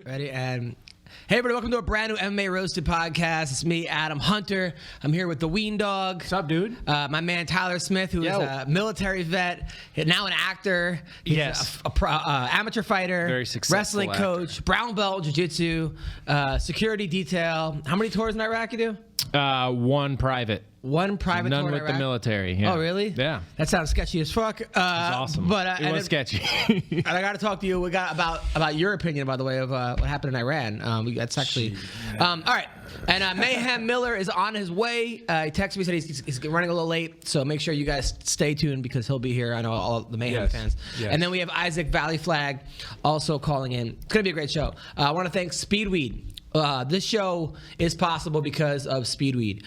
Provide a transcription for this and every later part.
Ready? And hey, everybody, welcome to a brand new MMA Roasted Podcast. It's me, Adam Hunter. I'm here with the Weendawg. What's up, dude? My man, Tyler Smith, who is a military vet, now an actor. He's amateur fighter, very successful wrestling coach, brown belt, jiu-jitsu, security detail. How many tours in Iraq you do? One private. One private None tour in with Iraq? the military. Yeah. Oh, really? Yeah. That sounds sketchy as fuck. It's awesome. But, it was sketchy. And I got to talk to you. We got about your opinion, by the way, of what happened in Iran. That's actually all right. And Mayhem Miller is on his way. He texted me, said he's running a little late, so make sure you guys stay tuned because he'll be here. I know all the Mayhem fans. Yes. And then we have Isaac Valley Flag also calling in. It's gonna be a great show. I want to thank Speedweed. This show is possible because of Speedweed.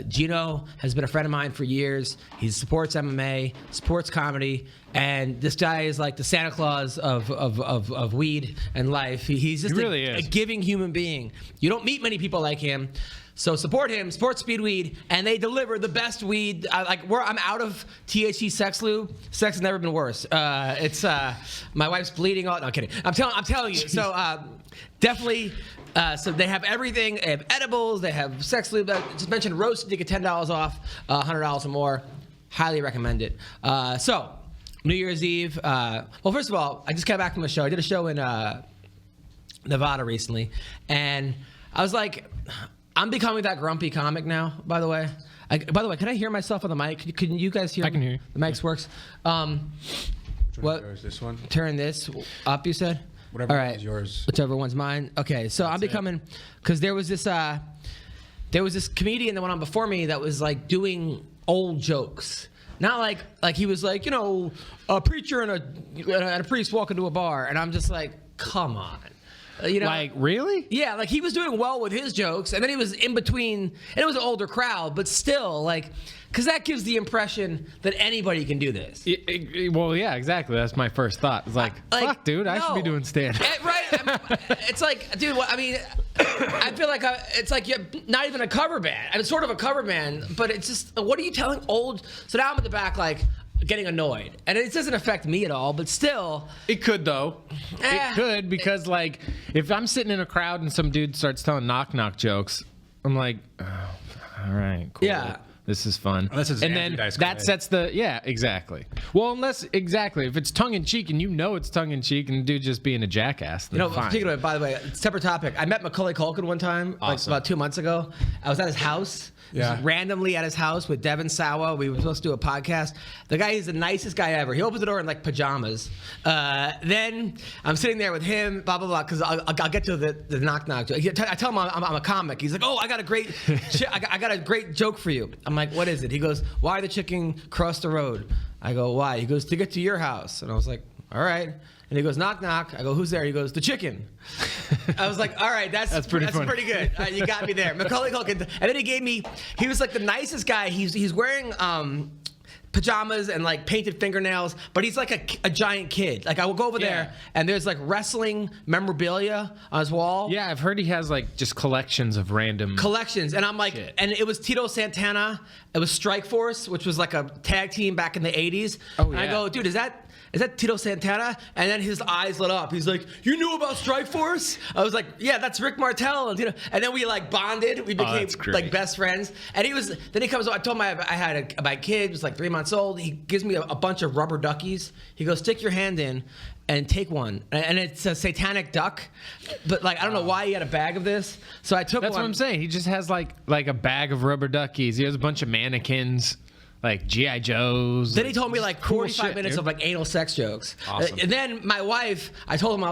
Gino has been a friend of mine for years. He supports MMA, supports comedy, and this guy is like the Santa Claus of weed and life. He's just a giving human being. You don't meet many people like him. So support him, support Speedweed, and they deliver the best weed. I'm out of THC sex lube. Sex has never been worse. My wife's bleeding out. No, I'm kidding. I'm telling you. So definitely. So they have everything. They have edibles. They have sex lube. I just mentioned roasted. You get $10 off, $100 or more. Highly recommend it. So New Year's Eve. Well, first of all, I just got back from a show. I did a show in Nevada recently, and I was like, I'm becoming that grumpy comic now. By the way, can I hear myself on the mic? Can you guys hear me? I can hear you. The mics works. What is this one? Turn this up. You said. Whatever all right. is yours. Whichever one's mine. Okay, so I'm becoming, because there was this comedian that went on before me that was like doing old jokes. Not like he was like, a preacher and a priest walk into a bar, and I'm just like, come on. Like, really? Yeah, like he was doing well with his jokes, and then he was in between, and it was an older crowd, but still, because that gives the impression that anybody can do this. Well, yeah, exactly. That's my first thought. It's like fuck, dude, I should be doing stand-up. Right? It's like, dude, I feel like it's like you're not even a cover band. I mean, sort of a cover band, but it's just, what are you telling old? So now I'm at the back, getting annoyed, and it doesn't affect me at all, but still it could though. It could, because if I'm sitting in a crowd and some dude starts telling knock jokes, I'm like, oh, all right, cool. Yeah, this is fun. Unless it's and then that sets exactly. Well, if it's tongue in cheek and it's tongue in cheek and the dude just being a jackass, then fine. Speaking of it, by the way, it's a separate topic. I met Macaulay Culkin one time, about 2 months ago. I was at his house. Yeah. Randomly at his house with Devin Sawa. We were supposed to do a podcast. The guy is the nicest guy ever. He opens the door in pajamas. Then I'm sitting there with him, blah, blah, blah, because I'll get to the knock joke. I tell him I'm a comic. He's like, oh, I got a great I got a great joke for you. I'm like, what is it? He goes, why the chicken crossed the road? I go, why? He goes, to get to your house. And I was like, all right. And he goes, knock, knock. I go, who's there? He goes, the chicken. I was like, all right, that's pretty good. You got me there. Macaulay Culkin. And then he was like the nicest guy. He's wearing pajamas and painted fingernails, but he's like a giant kid. I will go over there and there's wrestling memorabilia on his wall. Yeah, I've heard he has just collections of random collections. And I'm like, shit. And it was Tito Santana. It was Strike Force, which was a tag team back in the 80s. Oh, and I go, dude, is that Tito Santana? And then his eyes lit up. He's like, you knew about Strike Force? I was like, yeah, that's Rick Martel. And then we bonded. We became best friends. And then he comes over. I told him I had my kid was 3 months old. He gives me a bunch of rubber duckies. He goes, stick your hand in and take one. And it's a satanic duck. But I don't know why he had a bag of this. So I took one. That's what I'm saying. He just has like a bag of rubber duckies. He has a bunch of mannequins. G.I. Joes. Then he told me 45 minutes of anal sex jokes. Awesome. And then my wife, I told him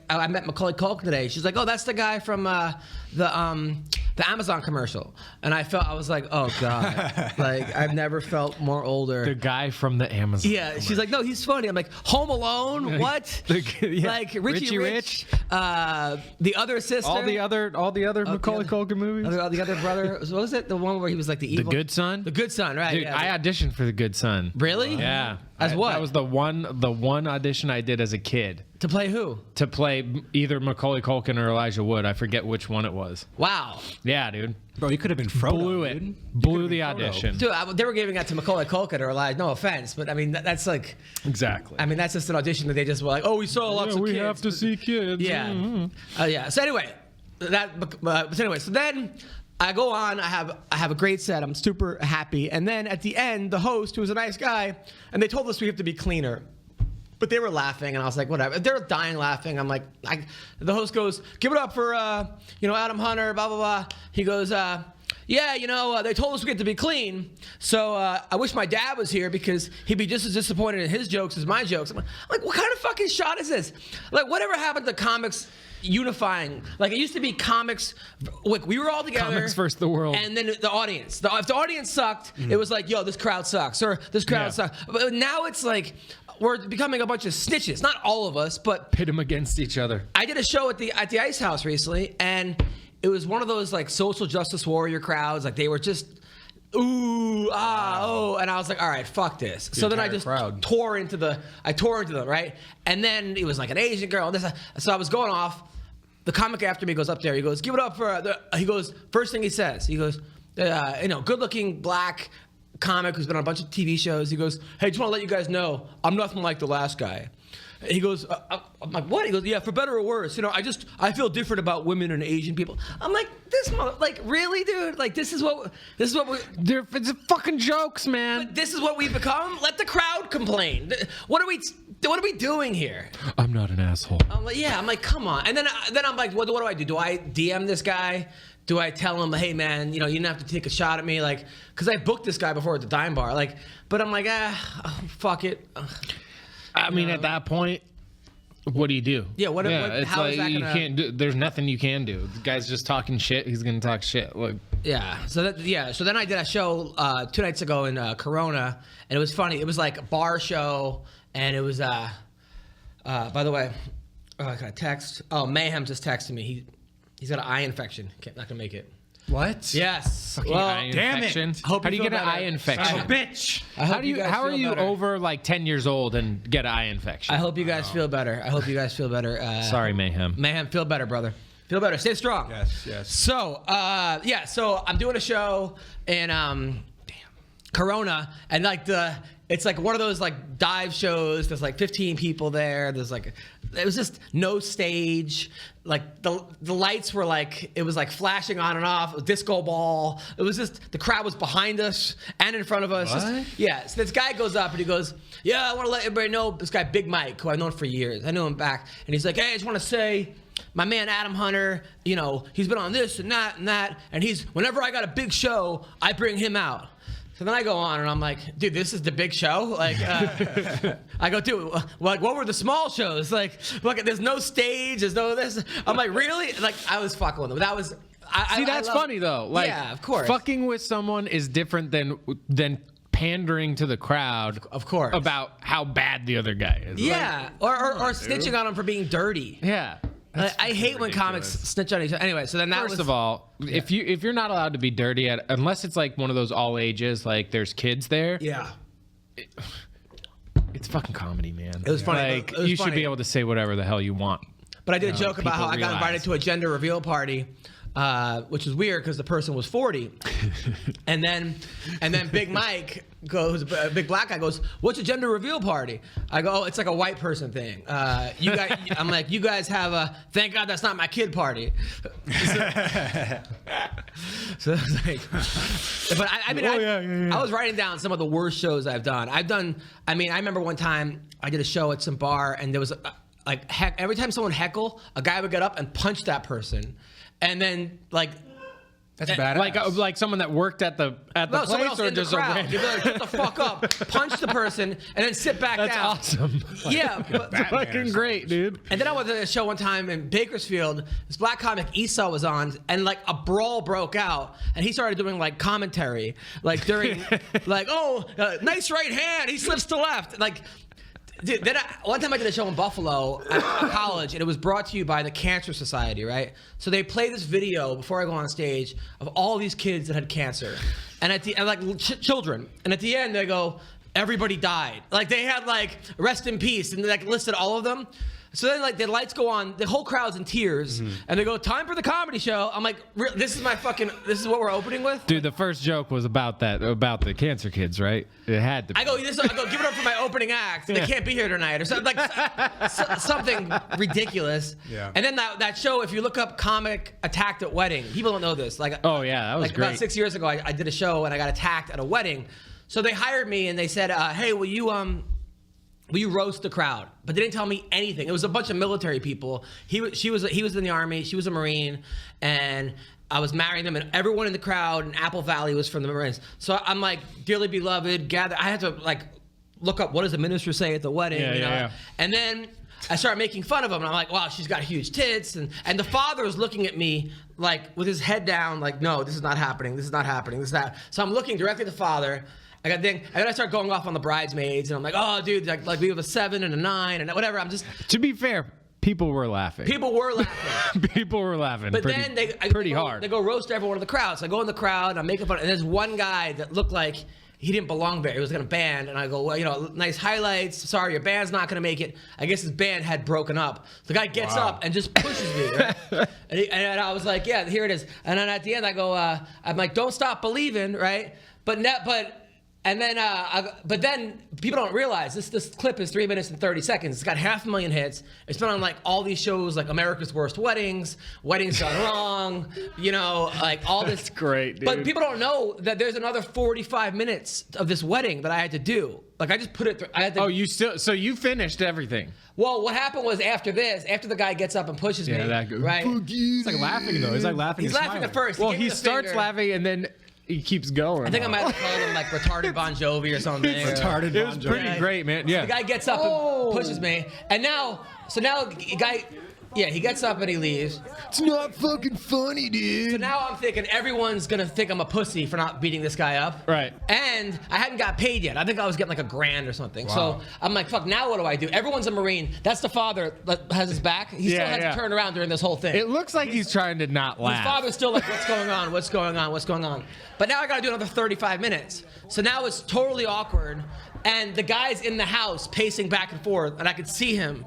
I met Macaulay Culkin today. She's like, oh, that's the guy from the Amazon commercial. And I was like, oh God. I've never felt more older. The guy from the Amazon commercial. She's like, no, he's funny. I'm like, Home Alone? What? Richie Rich. The Other Sister. All the other Macaulay Culkin movies. The other brother. What was it? The one where he was the evil? The Good Son? The Good Son, right. Dude, yeah. I auditioned for The Good Son. Really? Yeah. As what? That was the one audition I did as a kid. To play who? To play either Macaulay Culkin or Elijah Wood. I forget which one it was. Wow. Yeah, dude. Bro, you could have been Frodo. Blew it. Dude. Blew the audition. Dude, they were giving that to Macaulay Culkin or Elijah. No offense, but I mean that's like. Exactly. I mean that's just an audition that they just were like, oh, we saw lots of kids. We have to see kids. Yeah. Yeah. So anyway, so then I go on. I have a great set. I'm super happy. And then at the end, the host, who was a nice guy, and they told us we have to be cleaner. But they were laughing, and I was like, whatever. They're dying laughing. I'm like, the host goes, give it up for, Adam Hunter, blah, blah, blah. He goes, they told us we get to be clean. So I wish my dad was here because he'd be just as disappointed in his jokes as my jokes. I'm like, what kind of fucking shot is this? Like, whatever happened to comics unifying? Like, it used to be comics. Like, we were all together. Comics versus the world. And then the audience. If the audience sucked, it was like, yo, this crowd sucks. Or this crowd sucks. But now it's like, we're becoming a bunch of snitches. Not all of us, but pit them against each other. I did a show at the Ice House recently, and it was one of those like social justice warrior crowds. Like they were just ooh, oh, and I was like, all right, fuck this. So then I just tore into them, right? And then it was like an Asian girl. So I was going off. The comic after me goes up there. He goes, give it up for. He goes, first thing he says, he goes, good-looking black comic who's been on a bunch of TV shows. He goes, hey, just want to let you guys know, I'm nothing like the last guy. He goes, I'm like, what? He goes, yeah, for better or worse. I feel different about women and Asian people. I'm like, really, dude? Like, this is what we. It's fucking jokes, man. This is what we've become. Let the crowd complain. What are we doing here? I'm not an asshole. I'm like, come on. And then I'm like, what do I do? Do I DM this guy? Do I tell him, hey man, you didn't have to take a shot at me, like, because I booked this guy before at the Dime Bar, like, but I'm like, fuck it. I mean, at that point, what do you do? Yeah, it's how like is that you gonna... can't do. There's nothing you can do. The guy's just talking shit. He's gonna talk shit. Look. Yeah. So then I did a show 2 nights ago in Corona, and it was funny. It was like a bar show, and it was by the way, I got a text. Oh, Mayhem just texted me. He's got an eye infection. Not gonna make it. What? Yes. Fucking eye damn infection. it. How do you get an eye infection? Oh, bitch. How are you over like 10 years old and get an eye infection? I hope you guys feel better. Sorry, Mayhem. Mayhem, feel better, brother. Feel better. Stay strong. Yes. So, so I'm doing a show in Corona, and like it's like one of those like dive shows. There's like 15 people there. There's like, it was just no stage. Like the lights were like, it was like flashing on and off. A disco ball. It was just, the crowd was behind us and in front of us. What? So this guy goes up and he goes, yeah, I want to let everybody know this guy Big Mike, who I've known for years. I knew him back, and he's like, hey, I just want to say, my man Adam Hunter, he's been on this and that, and whenever I got a big show, I bring him out. So then I go on and I'm like, dude, this is the big show? Like, I go, dude, like, what were the small shows? Like, look, there's no stage, there's no this. I'm like, really? Like, I was fucking with them. That was, that's funny though. Like, yeah, of course. Fucking with someone is different than pandering to the crowd. Of course. About how bad the other guy is. Yeah, or snitching on him for being dirty. Yeah. I hate when comics snitch on each other. Anyway, so then First of all, if you're not allowed to be dirty unless it's like one of those all ages, like there's kids there. Yeah. It's fucking comedy, man. It was funny. Like, you should be able to say whatever the hell you want. But I did a joke about how I got invited to a gender reveal party, which is weird because the person was 40. and then Big Mike goes, a big black guy goes, what's a gender reveal party? I go, oh, it's like a white person thing. I'm like, you guys have a, thank God that's not my kid party. So it's like, but I was writing down some of the worst shows I've done. I remember one time I did a show at some bar, and there was every time someone heckle, a guy would get up and punch that person. And then that's badass. Like someone that worked at the place, or just a random. You'd be like, get the fuck up, punch the person, and then sit back down. That's awesome. Yeah, that's fucking great, dude. And then I went to a show one time in Bakersfield. This black comic Esau was on, and like a brawl broke out, and he started doing like commentary, like during, like, nice right hand, he slips to left, like. Dude, then one time I did a show in Buffalo at college, and it was brought to you by the Cancer Society, right? So they play this video before I go on stage of all these kids that had cancer, and children, and at the end they go, everybody died. Like they had like rest in peace, and they like listed all of them. So then, like, the lights go on, the whole crowd's in tears, and they go, "Time for the comedy show." I'm like, this is what we're opening with? Dude, the first joke was about the cancer kids, right? It had to be. I go, give it up for my opening act. They can't be here tonight, or something like something ridiculous. Yeah. And then that show, if you look up "comic attacked at wedding," people don't know this. Like, Oh yeah, that was like great. about 6 years ago, I did a show and I got attacked at a wedding. So they hired me and they said, "Hey, will you roast the crowd?" But they didn't tell me anything. It was a bunch of military people. He was in the Army. She was a Marine, and I was marrying them. And everyone in the crowd in Apple Valley was from the Marines. So I'm like, "Dearly beloved, gather." I had to like look up what does the minister say at the wedding, Yeah. And then I started making fun of him, and I'm like, "Wow, she's got huge tits." And the father was looking at me like with his head down, like, "No, this is not happening. This is not happening. This is that." So I'm looking directly at the father. And then I start going off on the bridesmaids, and I'm like, "Oh, dude, like we have a 7 and a 9 and whatever." I'm just. To be fair, people were laughing. People were laughing. People were laughing. But pretty, then they go, hard. They go roast everyone in the crowd. So I go in the crowd and I'm making fun. And there's one guy that looked like he didn't belong there. He was gonna band, and I go, "Well, nice highlights. Sorry, your band's not gonna make it." I guess his band had broken up. The guy gets up and just pushes me, right? and I was like, "Yeah, here it is." And then at the end, I go, "I'm like, don't stop believing, right?" But then people don't realize this clip is 3 minutes and 30 seconds. It's got 500,000 hits. It's been on like all these shows like America's Worst Weddings, Weddings Gone Wrong, like all this. That's great, dude. But people don't know that there's another 45 minutes of this wedding that I had to do. Like I just put it through. I had to, so you finished everything. Well, what happened was after the guy gets up and pushes me, right? He's like laughing though. He's like laughing. He's laughing at first. Well, gave me he the starts finger. laughing and then he keeps going. I think I might have called him like retarded Bon Jovi or something. Retarded. It was pretty great, man. Yeah. The guy gets up and pushes me, and now the guy, he gets up and he leaves. It's not fucking funny, dude. So now I'm thinking everyone's gonna think I'm a pussy for not beating this guy up. Right. And I hadn't got paid yet. I think I was getting like $1,000 or something. So I'm like, fuck, now what do I do? Everyone's a Marine. That's the father that has his back. He still has to turn around during this whole thing. It looks like he's trying to not laugh. His father's still like, what's going on? What's going on? What's going on? But now I gotta do another 35 minutes. So now it's totally awkward. And the guy's in the house pacing back and forth, and I could see him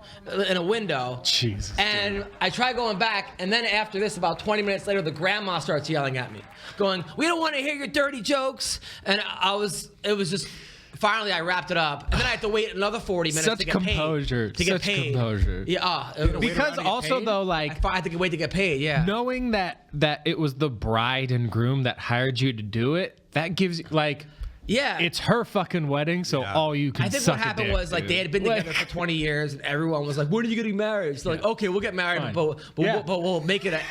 in a window. Jesus. And I try going back, and then after this, about 20 minutes later, the grandma starts yelling at me, going, "We don't want to hear your dirty jokes." And it was just, finally I wrapped it up, and then I had to wait another 40 minutes Such to get composure. paid. To get Such paid. composure. Yeah. Because also though, like, I had to wait to get paid. Yeah. knowing that it was the bride and groom that hired you to do it, that gives you like. Yeah. It's her fucking wedding, so all you can I think suck what happened a dick, was like dude. they had been together for 20 years, and everyone was like, "When are you getting married?" So like, "Okay, we'll get married, Fine. but we'll make it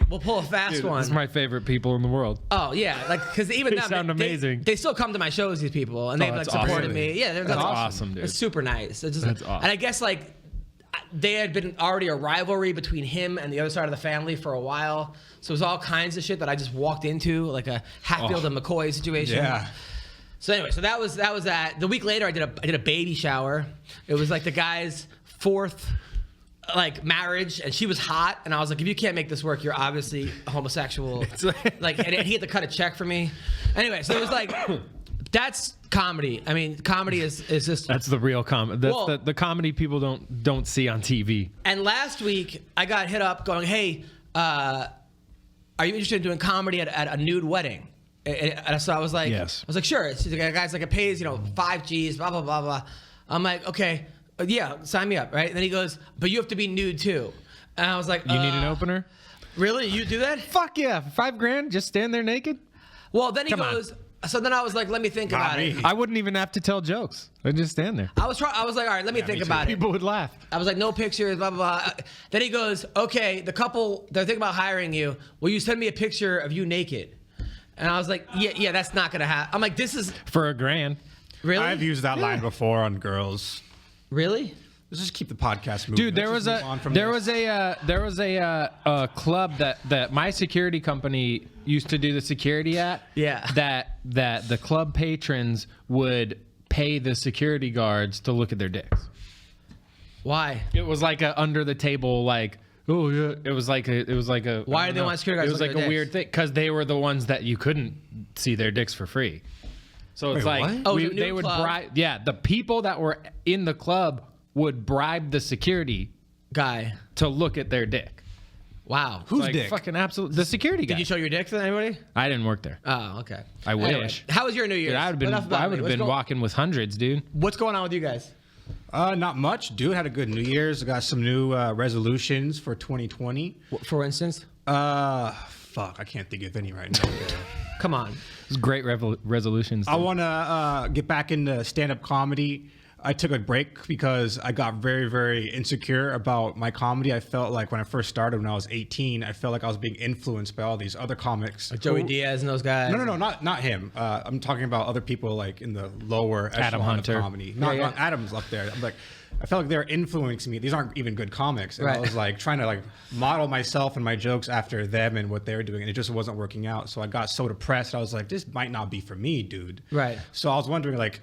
we'll pull a fast Dude, one." This is my favorite people in the world. Oh yeah, like because even They them, sound amazing. They still come to my shows. These people, and they've like that's supported awesome. me. Yeah, That's awesome, dude. It's super nice. It's just, That's awesome. And I guess like they had been already a rivalry between him and the other side of the family for a while. So it was all kinds of shit that I just walked into, like a Hatfield and McCoy situation. Yeah. So anyway, so that was that. The week later, I did a baby shower. It was like the guy's 4th like marriage, and she was hot, and I was like, if you can't make this work, you're obviously homosexual. Like, and he had to cut a check for me. Anyway, so it was like, that's comedy. I mean, comedy is just. That's the real comedy. That's the comedy people don't see on TV. And last week, I got hit up going, "Hey, are you interested in doing comedy at a nude wedding?" And so I was like, Yes. I was like, sure. It's the guy's like, it pays, 5 G's, blah, blah, blah, blah. I'm like, okay, yeah, sign me up, right? And then he goes, but you have to be nude too. And I was like, You need an opener? Really? You do that? Fuck yeah. $5,000, just stand there naked? Well, then he Come on. goes, so then I was like, let me think about it. I wouldn't even have to tell jokes. I'd just stand there. I was like, all right, let me think about it. People would laugh. I was like, no pictures, blah, blah, blah. Then he goes, okay, the couple, they're thinking about hiring you. Will you send me a picture of you naked? And I was like, yeah, that's not going to happen. I'm like, this is... For $1,000. Really? I've used that line before on girls. Really? Let's just keep the podcast moving. Dude, there Let's was just move on from there this. was a club that my security company used to do the security at. Yeah. That the club patrons would pay the security guards to look at their dicks. Why? It was like a under the table like. Oh yeah, it was like a. Why do they want security guards It was to like look at a their weird thing because they were the ones that you couldn't see their dicks for free. So it's Wait, like what? Oh, it was a new they would club. bribe. Yeah, the people that were in the club would bribe the security guy to look at their dick. Wow. Who's Like, dick? fucking absolute. The security guy. Did you show your dick to anybody? I didn't work there. Oh, okay. I wish. How was your New Year's? Dude, I would have been walking with hundreds, dude. What's going on with you guys? Not much, dude. Had a good New Year's. I got some new resolutions for 2020. For instance? Fuck, I can't think of any right now. Come on. It's great resolutions. I want to get back into stand-up comedy. I took a break because I got very, very insecure about my comedy. I felt like when I first started, when I was 18, I felt like I was being influenced by all these other comics. Like Joey Diaz and those guys? No, not him. I'm talking about other people like in the lower Adam echelon Hunter. of comedy. Not Adam's up there. I'm like, I felt like they're influencing me. These aren't even good comics. And I was like trying to like model myself and my jokes after them and what they're doing, and it just wasn't working out. So I got so depressed. I was like, this might not be for me, dude. Right. So I was wondering like,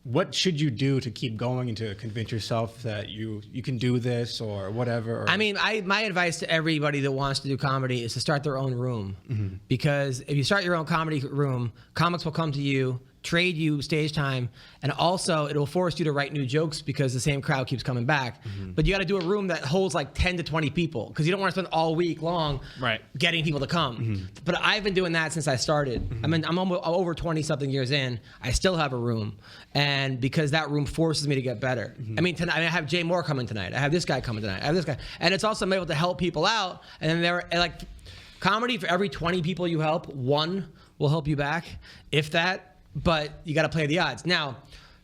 what should you do to keep going and to convince yourself that you can do this or whatever? Or... I mean, my advice to everybody that wants to do comedy is to start their own room. Mm-hmm. Because if you start your own comedy room, comics will come to you, trade you stage time, and also it will force you to write new jokes because the same crowd keeps coming back. But you got to do a room that holds like 10 to 20 people because you don't want to spend all week long getting people to come. But I've been doing that since I started. I mean, I'm almost over 20 something years in. I still have a room, and because that room forces me to get better. I mean, tonight, I have Jay Moore coming tonight. I have this guy coming tonight. I have this guy, and it's also I'm able to help people out. And then they're like, comedy for every 20 people you help, one will help you back, if that. But you got to play the odds. Now,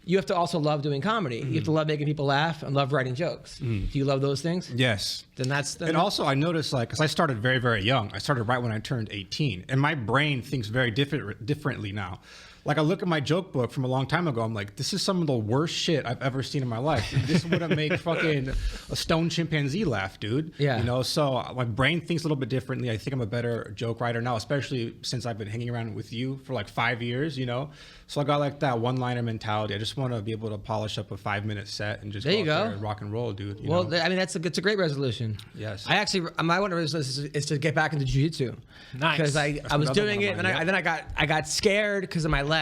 you have to also love doing comedy. You have to love making people laugh and love writing jokes. Do you love those things? Yes. Then that's the... And also, I noticed, like, because I started very, very young. I started right when I turned 18. And my brain thinks very differently now. Like, I look at my joke book from a long time ago. I'm like, this is some of the worst shit I've ever seen in my life. This wouldn't make fucking a stone chimpanzee laugh, dude. Yeah. You know, so my brain thinks a little bit differently. I think I'm a better joke writer now, especially since I've been hanging around with you for like 5 years, you know? So I got like that one-liner mentality. I just want to be able to polish up a 5-minute set and just There you out go. there and rock and roll, dude. You Well, know? I mean, it's a great resolution. Yes. I actually, my one resolution is to get back into jiu-jitsu. Nice. Because I was another doing one it, of and mine, then I got scared because of my leg.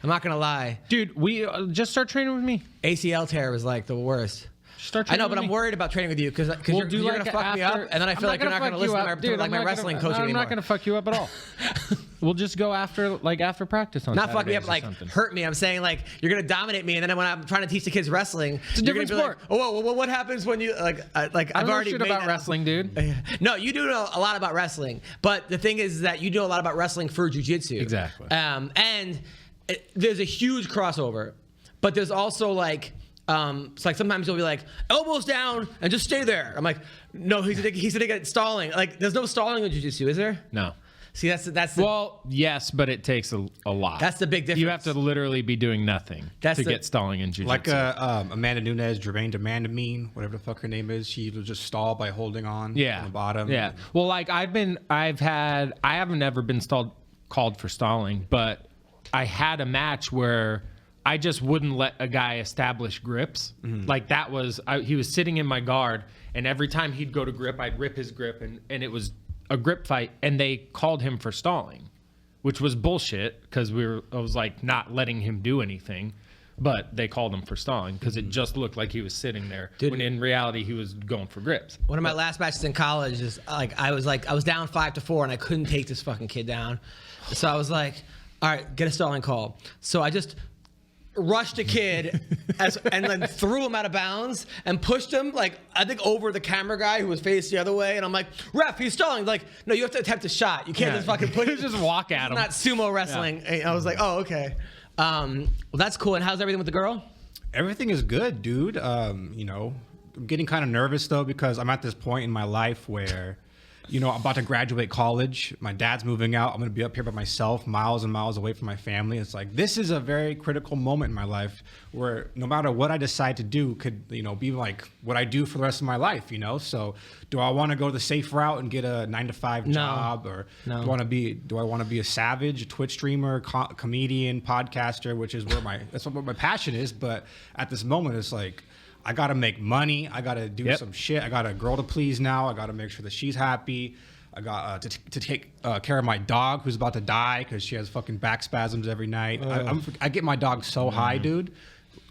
I'm not gonna lie. Dude, we just start training with me. ACL tear was like the worst. Start I know, training but with I'm me. worried about training with you because We'll you're do gonna like fuck me up, after- and then I feel like you're not gonna fuck listen you to up. Dude, my I'm not wrestling gonna- coach I'm anymore. not gonna fuck you up at all. We'll just go after practice on Not fuck me Saturdays up, or like something. hurt me. I'm saying like you're gonna dominate me, and then when I'm trying to teach the kids wrestling, It's a you're gonna different be sport. like, oh, well, what happens when you like I I've don't know already shit made about that- wrestling, dude. No, you do know a lot about wrestling, but the thing is that you know a lot about wrestling for jiu-jitsu. Exactly. And there's a huge crossover, but there's also like. It's like sometimes you'll be like elbows down and just stay there. I'm like, no, he's gonna get stalling. Like, there's no stalling in jiu-jitsu, is there? No. See, that's the, Well, yes, but it takes a lot. That's the big difference. You have to literally be doing nothing to get stalling in jiu-jitsu. Like Amanda Nunes, Gervais Demandamine, whatever the fuck her name is, she will just stall by holding on from the bottom. Yeah. Well, like I haven't ever been called for stalling, but I had a match where I just wouldn't let a guy establish grips. Like that was, he was sitting in my guard, and every time he'd go to grip, I'd rip his grip, and it was a grip fight, and they called him for stalling, which was bullshit because I was like not letting him do anything, but they called him for stalling because it just looked like he was sitting there, when in reality he was going for grips. One of my last matches in college is I was down 5-4 and I couldn't take this fucking kid down, so I was like, all right, get a stalling call. So I just rushed a kid and then threw him out of bounds and pushed him like I think over the camera guy who was faced the other way, and I'm like, ref, he's stalling. Like, no, you have to attempt a shot. You can't just fucking push. Just walk at him. It's not sumo wrestling. And I was like, oh, okay. Well, that's cool. And how's everything with the girl? Everything is good, dude. You know, I'm getting kind of nervous though because I'm at this point in my life where, you know, I'm about to graduate college. My dad's moving out. I'm going to be up here by myself, miles and miles away from my family. It's like, this is a very critical moment in my life where no matter what I decide to do could, you know, be like what I do for the rest of my life, you know? So do I want to go the safe route and get a 9-to-5 job? Or do I want to be a savage, a Twitch streamer, comedian, podcaster, which is that's what my passion is. But at this moment, it's like, I got to make money. I got to do some shit. I got a girl to please now. I got to make sure that she's happy. I got to take care of my dog who's about to die because she has fucking back spasms every night. I get my dog so high, dude.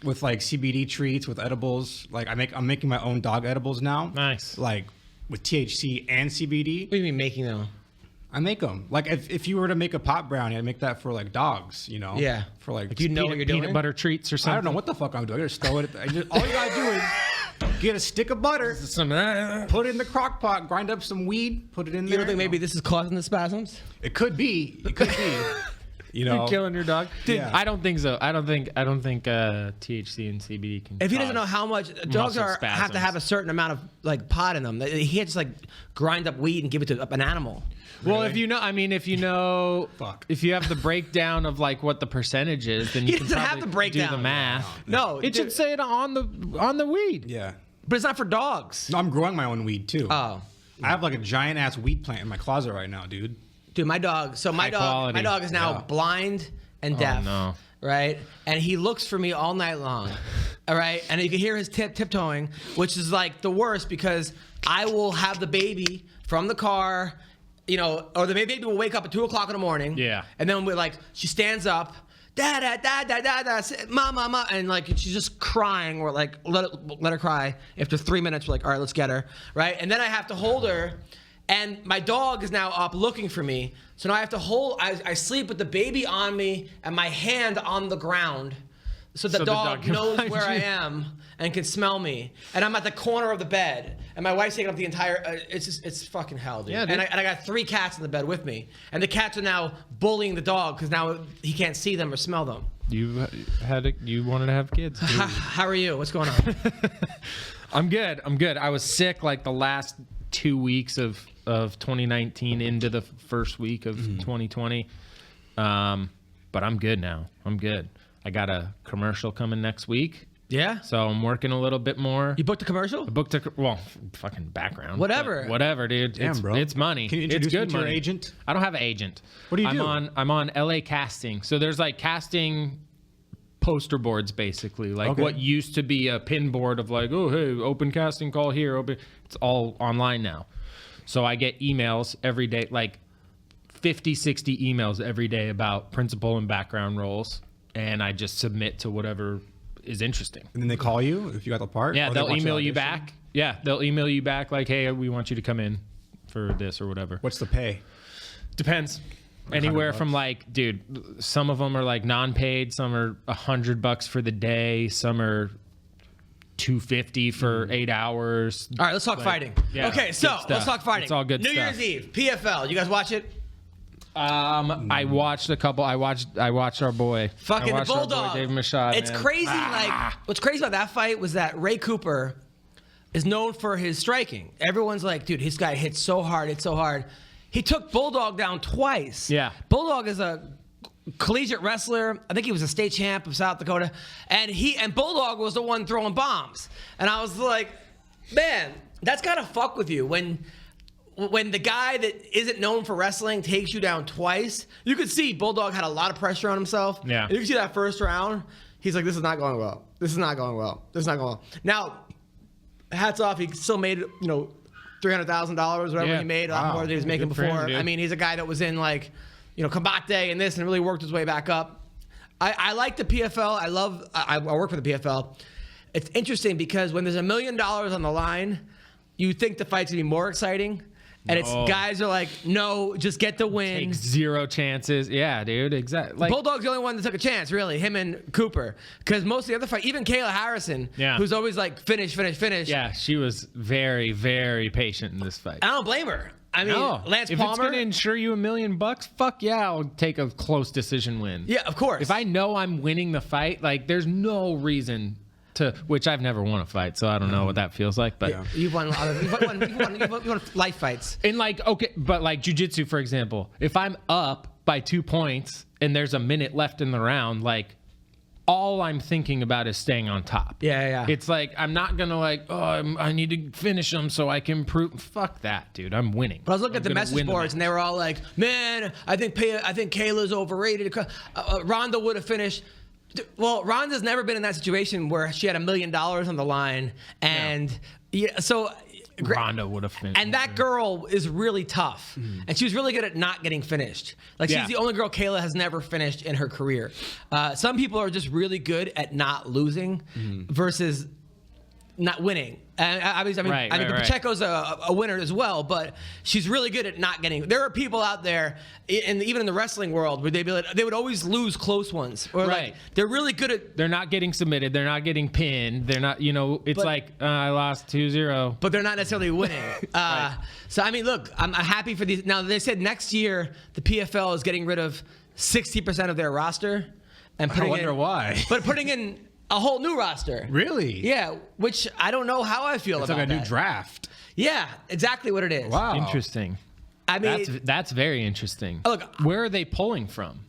with like CBD treats, with edibles. Like I'm making my own dog edibles now. Nice. Like with THC and CBD. What do you mean making them? I make them. Like if you were to make a pot brownie, I'd make that for like dogs, you know? Yeah. For like Do you know what you're doing? Peanut butter treats or something. I don't know what the fuck I'm doing. I just throw it. All you gotta do is get a stick of butter, put it in the crock pot, grind up some weed, put it in there. You don't think maybe this is causing the spasms? It could be. It could be. You know, You're killing your dog. Dude, yeah. I don't think so. I don't think THC and CBD can. If he doesn't know how much dogs muscle have to spasms. have a certain amount of like pot in them. He can't just like grind up weed and give it to an animal. Well, Really? if you know, Fuck. if you have the breakdown of like what the percentage is, then He you can doesn't have probably the breakdown. do the math. No, It should say it on the weed. Yeah. but it's not for dogs. No, I'm growing my own weed too. Oh, I have like a giant ass weed plant in my closet right now, dude. dude, my dog. So my High quality. my dog is now Yeah. blind and deaf. no. Right, and he looks for me all night long. All right, and you can hear his tiptoeing, which is like the worst because I will have the baby from the car, you know, or the baby will wake up at 2:00 in the morning. Yeah. and then we're like, she stands up, da da da da da da, mama, and like she's just crying. We're like, let her cry. After 3 minutes, we're like, all right, let's get her. Right, and then I have to hold her. And my dog is now up looking for me. So now I have to I sleep with the baby on me and my hand on the ground. So the dog can knows find where I you. am and can smell me. And I'm at the corner of the bed. And my wife's taking up the entire, it's fucking hell, dude. Yeah, dude. And I got 3 cats in the bed with me. And the cats are now bullying the dog because now he can't see them or smell them. You wanted to have kids. dude. How are you? What's going on? I'm good. I was sick like the last 2 weeks of 2019 into the first week of 2020. But I'm good now. I'm good. I got a commercial coming next week. Yeah? So I'm working a little bit more. You booked a commercial? I booked fucking background. Whatever. But whatever, dude. Damn, bro. It's money. Can you It's introduce good me to your money. agent? I don't have an agent. What do you do? I'm on LA Casting. So there's like casting poster boards basically, like Okay. what used to be a pin board of like, oh hey, open casting call here. It's all online now. So I get emails every day, like 50, 60 emails every day about principal and background roles, and I just submit to whatever is interesting. And then they call you if you got the part? Yeah, Or they they'll want email you audition? back. Yeah, they'll email you back like, hey, we want you to come in for this or whatever. What's the pay? Depends. Anywhere from $100. like, dude, some of them are like non-paid, some are $100 for the day, some are $250 for 8 hours. All right, let's talk fighting. yeah, Okay, good so stuff. let's talk fighting. It's all good New stuff. Year's Eve, PFL. You guys watch it? I watched a couple. I watched our boy. Fucking I the watched our boy, Bulldog. David Machad. It's man. crazy. Like what's crazy about that fight was that Ray Cooper is known for his striking. Everyone's like, dude, his guy hits so hard. It's so hard. He took Bulldog down twice. Yeah. Bulldog is a collegiate wrestler. I think he was a state champ of South Dakota, and Bulldog was the one throwing bombs. And I was like, man, that's gotta fuck with you when the guy that isn't known for wrestling takes you down twice. You could see Bulldog had a lot of pressure on himself. Yeah. And you can see that first round. He's like, this is not going well. This is not going well. This is not going well. Now, hats off. He still made, $300,000, whatever Yeah. he made, a lot Wow. more than he was making Good for him, before. dude. I mean, he's a guy that was in like, Kabate and this and really worked his way back up. I like the PFL. I work for the PFL. It's interesting because when there's $1 million on the line, you think the fight's gonna be more exciting. And it's No. guys are like, no, just get the win. Take 0 chances. Yeah, dude. Exactly. Like, Bulldog's the only one that took a chance, really, him and Cooper. Because most of the other fight, even Kayla Harrison, Yeah. who's always like, finish. yeah, she was very, very patient in this fight. I don't blame her. I mean, No. Lance if Palmer. it's gonna insure you $1 million, fuck yeah, I'll take a close decision win. Yeah, of course. If I know I'm winning the fight, like there's no reason to. Which I've never won a fight, so I don't know what that feels like. But You've won a lot of you've won life fights. in like but like jiu-jitsu, for example, if I'm up by 2 points and there's a minute left in the round, like all I'm thinking about is staying on top. Yeah. It's like I'm not gonna I need to finish them so I can prove. Fuck that, dude. I'm winning. But I was looking at the I'm gonna message win the boards, and they were all like, "Man, I think Kayla's overrated. Ronda would have finished." Well, Ronda's never been in that situation where she had $1 million on the line, and so Ronda would have finished. And that girl is really tough. And she was really good at not getting finished. Like, she's the only girl Kayla has never finished in her career. Some people are just really good at not losing versus not winning. And Pacheco's a winner as well, but she's really good at not getting. There are people out there, even in the wrestling world, where they would always lose close ones, or like they're really good at. They're not getting submitted. They're not getting pinned. They're not. It's I lost 2-0. But they're not necessarily winning. So I mean, look, I'm happy for these. Now they said next year the PFL is getting rid of 60% of their roster, and I wonder why. But putting in a whole new roster. Really? Yeah, which I don't know how I feel it's about like a that. new draft. Yeah, exactly what it is. Wow. Interesting. I mean, That's very interesting. Look, where are they pulling from?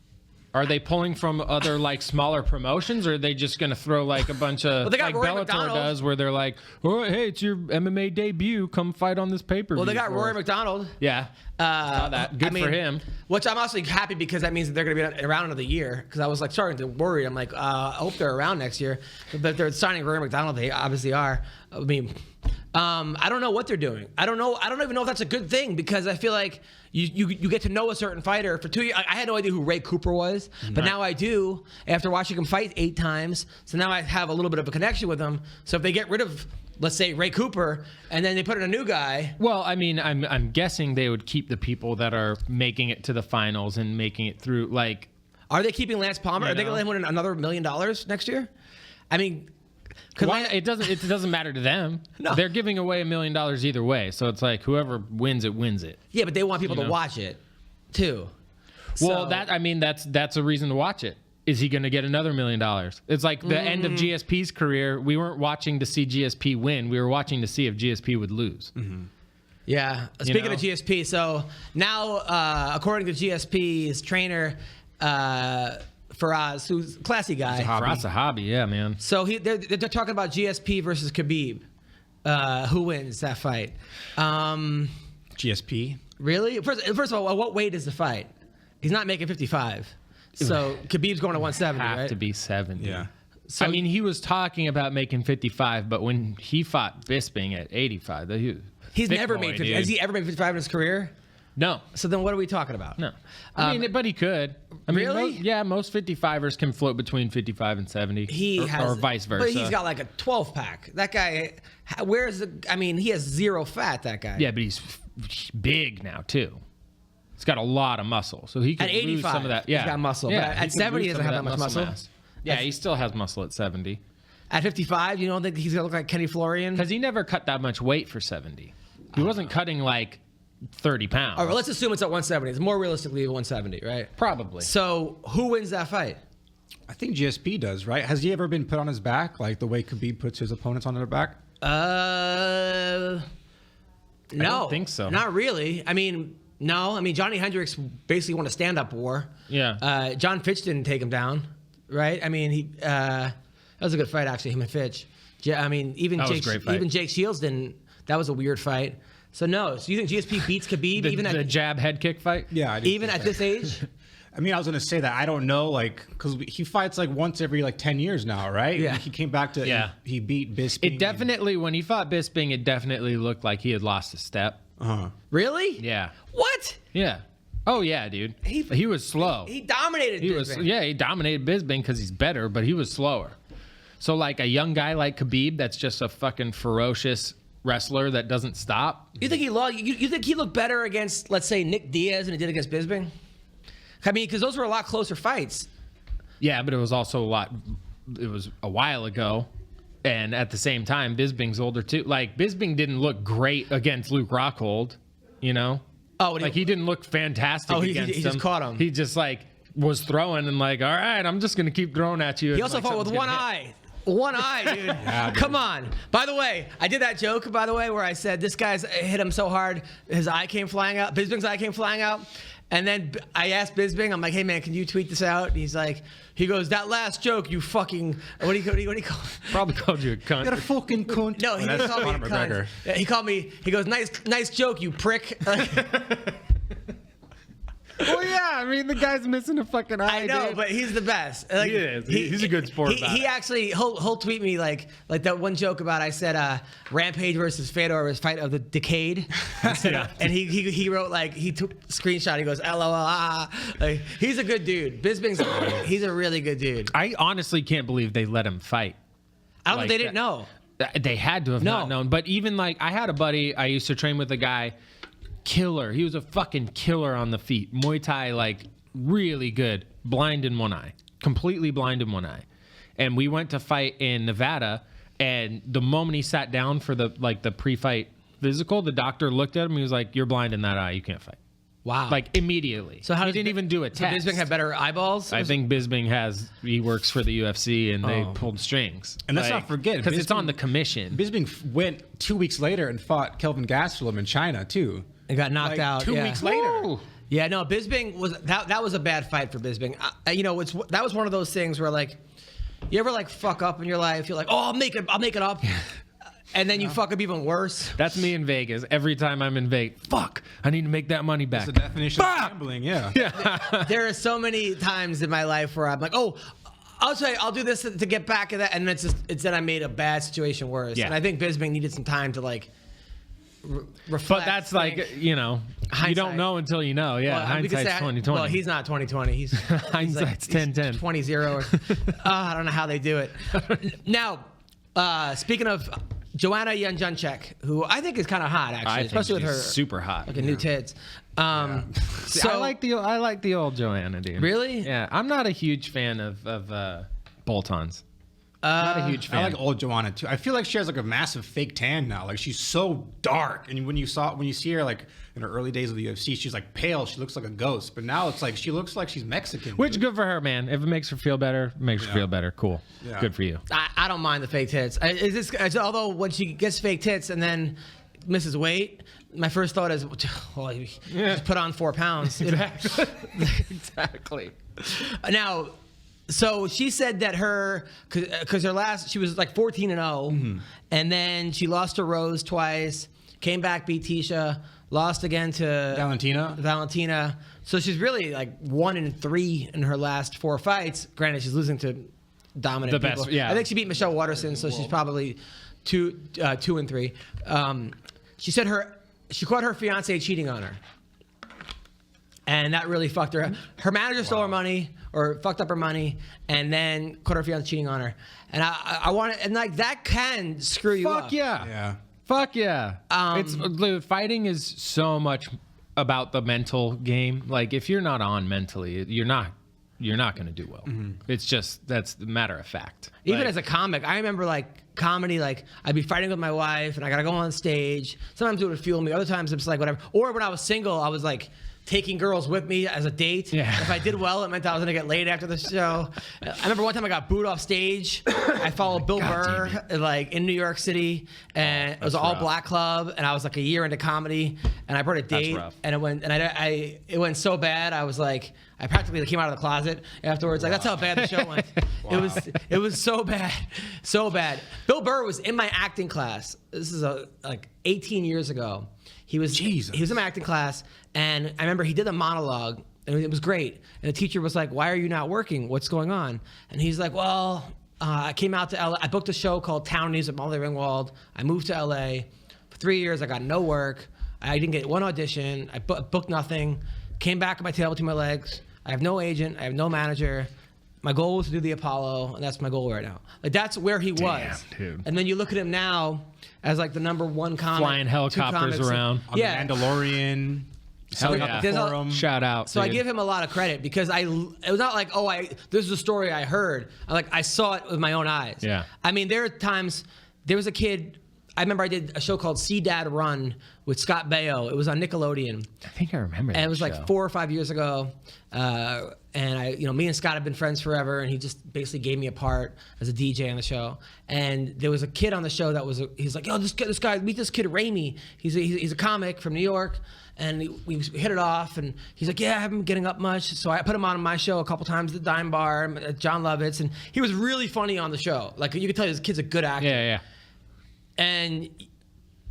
Are they pulling from other like smaller promotions, or are they just going to throw like a bunch of Well, they got like Rory Bellator McDonald. does, where they're like, "Oh, hey, it's your MMA debut. Come fight on this pay-per-view." well, they got for Rory us." McDonald. Yeah, saw that. Good for him. Which I'm also happy because that means that they're going to be around another year. Because I was like starting to worry. I'm like, I hope they're around next year. But they're signing Rory McDonald. They obviously are. I mean, I don't know what they're doing. I don't even know if that's a good thing, because I feel like you get to know a certain fighter for 2 years. I had no idea who Ray Cooper was, but now I do after watching him fight 8 times. So now I have a little bit of a connection with him. So if they get rid of, let's say, Ray Cooper, and then they put in a new guy. Well, I mean, I'm guessing they would keep the people that are making it to the finals and making it through. Like, are they keeping Lance Palmer? Are they going to let him win another $1 million next year? I mean, it doesn't matter to them. No. They're giving away $1 million either way. So it's like whoever wins it wins it. Yeah, but they want people to watch it too. Well, So- that's a reason to watch it. Is he going to get another $1 million? It's like the end of GSP's career. We weren't watching to see GSP win. We were watching to see if GSP would lose. Yeah. Speaking of GSP, so now according to GSP's trainer, Faraz, who's a classy guy. That's a hobby, yeah, man. So they're talking about GSP versus Khabib. Who wins that fight? GSP. Really? First of all, what weight is the fight? He's not making 55. So Khabib's going to 170, Have right? to be 70. Yeah. So, I mean, he was talking about making 55, but when he fought Bisping at 85, he's thick never boy, made 50. dude. Has he ever made 55 in his career? No. So then what are we talking about? No. I mean, but he could. I mean, Really? most 55ers can float between 55 and 70. Or vice versa. But he's got like a 12 pack. That guy, he has zero fat, that guy. Yeah, but he's big now, too. He's got a lot of muscle. So he can At lose 85, some of that. Yeah. he's got muscle. Yeah, But at he can 70, he lose doesn't some have of that much muscle. mass. Yeah, he still has muscle at 70. At 55, you don't think he's going to look like Kenny Florian? Because he never cut that much weight for 70. He wasn't cutting like 30 pounds. All right, let's assume it's at 170. It's more realistically 170, right? Probably. So who wins that fight? I think GSP does, right? Has he ever been put on his back, like the way Khabib puts his opponents on their back? No. I don't think so. Not really. No. I mean, Johnny Hendricks basically won a stand-up war. Yeah. John Fitch didn't take him down, right? I mean, that was a good fight, actually, him and Fitch. Yeah, I mean, even That was a great fight. Jake Shields didn't. That was a weird fight. So no. So you think GSP beats Khabib the jab head kick fight? Yeah. I do even think at this age? I mean, I was going to say that. I don't know, like, because he fights like once every like 10 years now, right? Yeah. He came back to, he beat Bisping. It definitely, when he fought Bisping, it definitely looked like he had lost a step. Really? Yeah. What? Yeah. Oh, yeah, dude. He was slow. He dominated Bisping. He dominated Bisping because he's better, but he was slower. So, like, a young guy like Khabib that's just a fucking ferocious wrestler that doesn't stop. You think he lost? You think he looked better against, let's say, Nick Diaz than he did against Bisping? I mean, because those were a lot closer fights. Yeah, but it was also it was a while ago. And at the same time, Bisping's older too. Like, Bisping didn't look great against Luke Rockhold, you know? Oh, he didn't look fantastic against him. He just caught him. He just, like, was throwing and like, all right, I'm just going to keep throwing at you. He also fought with one eye. One eye, dude. Yeah, come on. By the way, I did that joke, where I said this guy's hit him so hard, his eye came flying out. Bisping's eye came flying out. And then I asked Bisping, I'm like, hey, man, can you tweet this out? And he goes, that last joke, you fucking, what do you call it? Probably called you a cunt. You're a fucking cunt. No, he didn't call me a cunt. Yeah, he called me, he goes, nice joke, you prick. Well, yeah. I mean, the guy's missing a fucking eye. I know, dude. but he's the best. Like, He is. He's a good sport about He it. actually he'll tweet me like that one joke about I said Rampage versus Fedor was fight of the decade. Yeah. And he wrote like he took a screenshot. He goes LOL. Like he's a good dude. He's a really good dude. I honestly can't believe they let him fight. I don't Like think they didn't know. They had to have not known. But even like I had a buddy, I used to train with a guy, killer. He was a fucking killer on the feet. Muay Thai, like really good. Blind in one eye. Completely blind in one eye. And we went to fight in Nevada. And the moment he sat down for the pre-fight physical, the doctor looked at him. He was like, "You're blind in that eye. You can't fight." Wow. Like immediately. So how he does didn't even do a test. Bisping have better eyeballs? I think Bisping he works for the UFC and they Oh. pulled strings. And let's not forget, because it's Bisping- on the commission. Bisping went 2 weeks later and fought Kelvin Gastelum in China too. It got knocked out. 2 yeah. weeks later. Woo. Yeah, no, Bisping was that was a bad fight for Bisping. That was one of those things where like, you ever like fuck up in your life? You're like, oh, I'll make it up, and then you fuck up even worse. That's me in Vegas. Every time I'm in Vegas, fuck, I need to make that money back. That's the definition Fuck! of gambling. Yeah. There are so many times in my life where I'm like, oh, I'll do this to get back at that, and it's then I made a bad situation worse. Yeah. And I think Bisping needed some time to like reflect. But that's like, you know, you Hindsight. don't know until you know. Yeah, Well, we could hindsight's say- 2020. Well, he's not 2020. He's Hindsight's 10-10. 20-0. I don't know how they do it. Now, speaking of Joanna Jędrzejczyk, who I think is kind of hot actually, I especially think with her she's super hot. like new tits. See, So I like the old Joanna, dude. Really? Yeah, I'm not a huge fan of bolt-ons. Not a huge fan. I like old Joanna too. I feel like she has like a massive fake tan now. Like she's so dark, and when you see her like in her early days of the UFC, she's like pale. She looks like a ghost. But now it's like she looks like she's Mexican. Which dude. good for her, man. If it makes her feel better, makes her feel better. Cool. Yeah. Good for you. I don't mind the fake tits. Although when she gets fake tits and then misses weight, my first thought is, well, you just put on 4 pounds. Exactly. Now, so she said that because her last, she was like 14-0, and then she lost to Rose twice, came back, beat Tisha, lost again to Valentina. So she's really like 1-3 in her last 4 fights. Granted, she's losing to dominant The people. best, yeah. I think she beat Michelle Waterson, so she's probably 2-3. She said she caught her fiance cheating on her. And that really fucked her. Her manager stole her money, or fucked up her money, and then caught her fiance cheating on her. And I want to, and like that can screw you up. Fuck yeah. Yeah. Fuck yeah. The fighting is so much about the mental game. Like if you're not on mentally, you're not going to do well. It's just, that's the matter of fact. Even Like, as a comic, I remember like comedy, like I'd be fighting with my wife, and I gotta go on stage. Sometimes it would fuel me. Other times it's like whatever. Or when I was single, I was like taking girls with me as a date. Yeah. If I did well, it meant I was gonna get laid after the show. I remember one time I got booed off stage. I followed Bill Burr like in New York City, and it was an all black club, and I was like a year into comedy, and I brought a date, rough. and it went so bad. I was like, I practically came out of the closet afterwards. Like that's how bad the show went. It was so bad, so bad. Bill Burr was in my acting class. This is like 18 years ago. He was in my acting class, and I remember he did a monologue, and it was great. And the teacher was like, "Why are you not working? What's going on?" And he's like, "Well, I came out to LA. I booked a show called Town News at Molly Ringwald. I moved to LA. For 3 years, I got no work. I didn't get one audition. I booked nothing. Came back with my tail between my legs. I have no agent. I have no manager. My goal was to do the Apollo, and that's my goal right now." Like that's where he was. dude. And then you look at him now as like the #1 comic, Flying 2 helicopters comics. around. On Yeah. the Mandalorian. Selling yeah. out the There's a- forum. Shout out. So I dude. give him a lot of credit because it was not like, this is a story I heard. I saw it with my own eyes. Yeah. I mean, there are times, there was a kid, I remember I did a show called See Dad Run with Scott Baio. It was on Nickelodeon. I think I remember that And it was show. like 4 or 5 years ago. And me and Scott have been friends forever. And he just basically gave me a part as a DJ on the show. And there was a kid on the show he's like, "Yo, this guy, meet this kid, Raimi. He's a comic from New York." And we hit it off. And he's like, "Yeah, I haven't been getting up much." So I put him on my show a couple times at the Dime Bar, at John Lovitz. And he was really funny on the show. Like you could tell this kid's a good actor. Yeah. And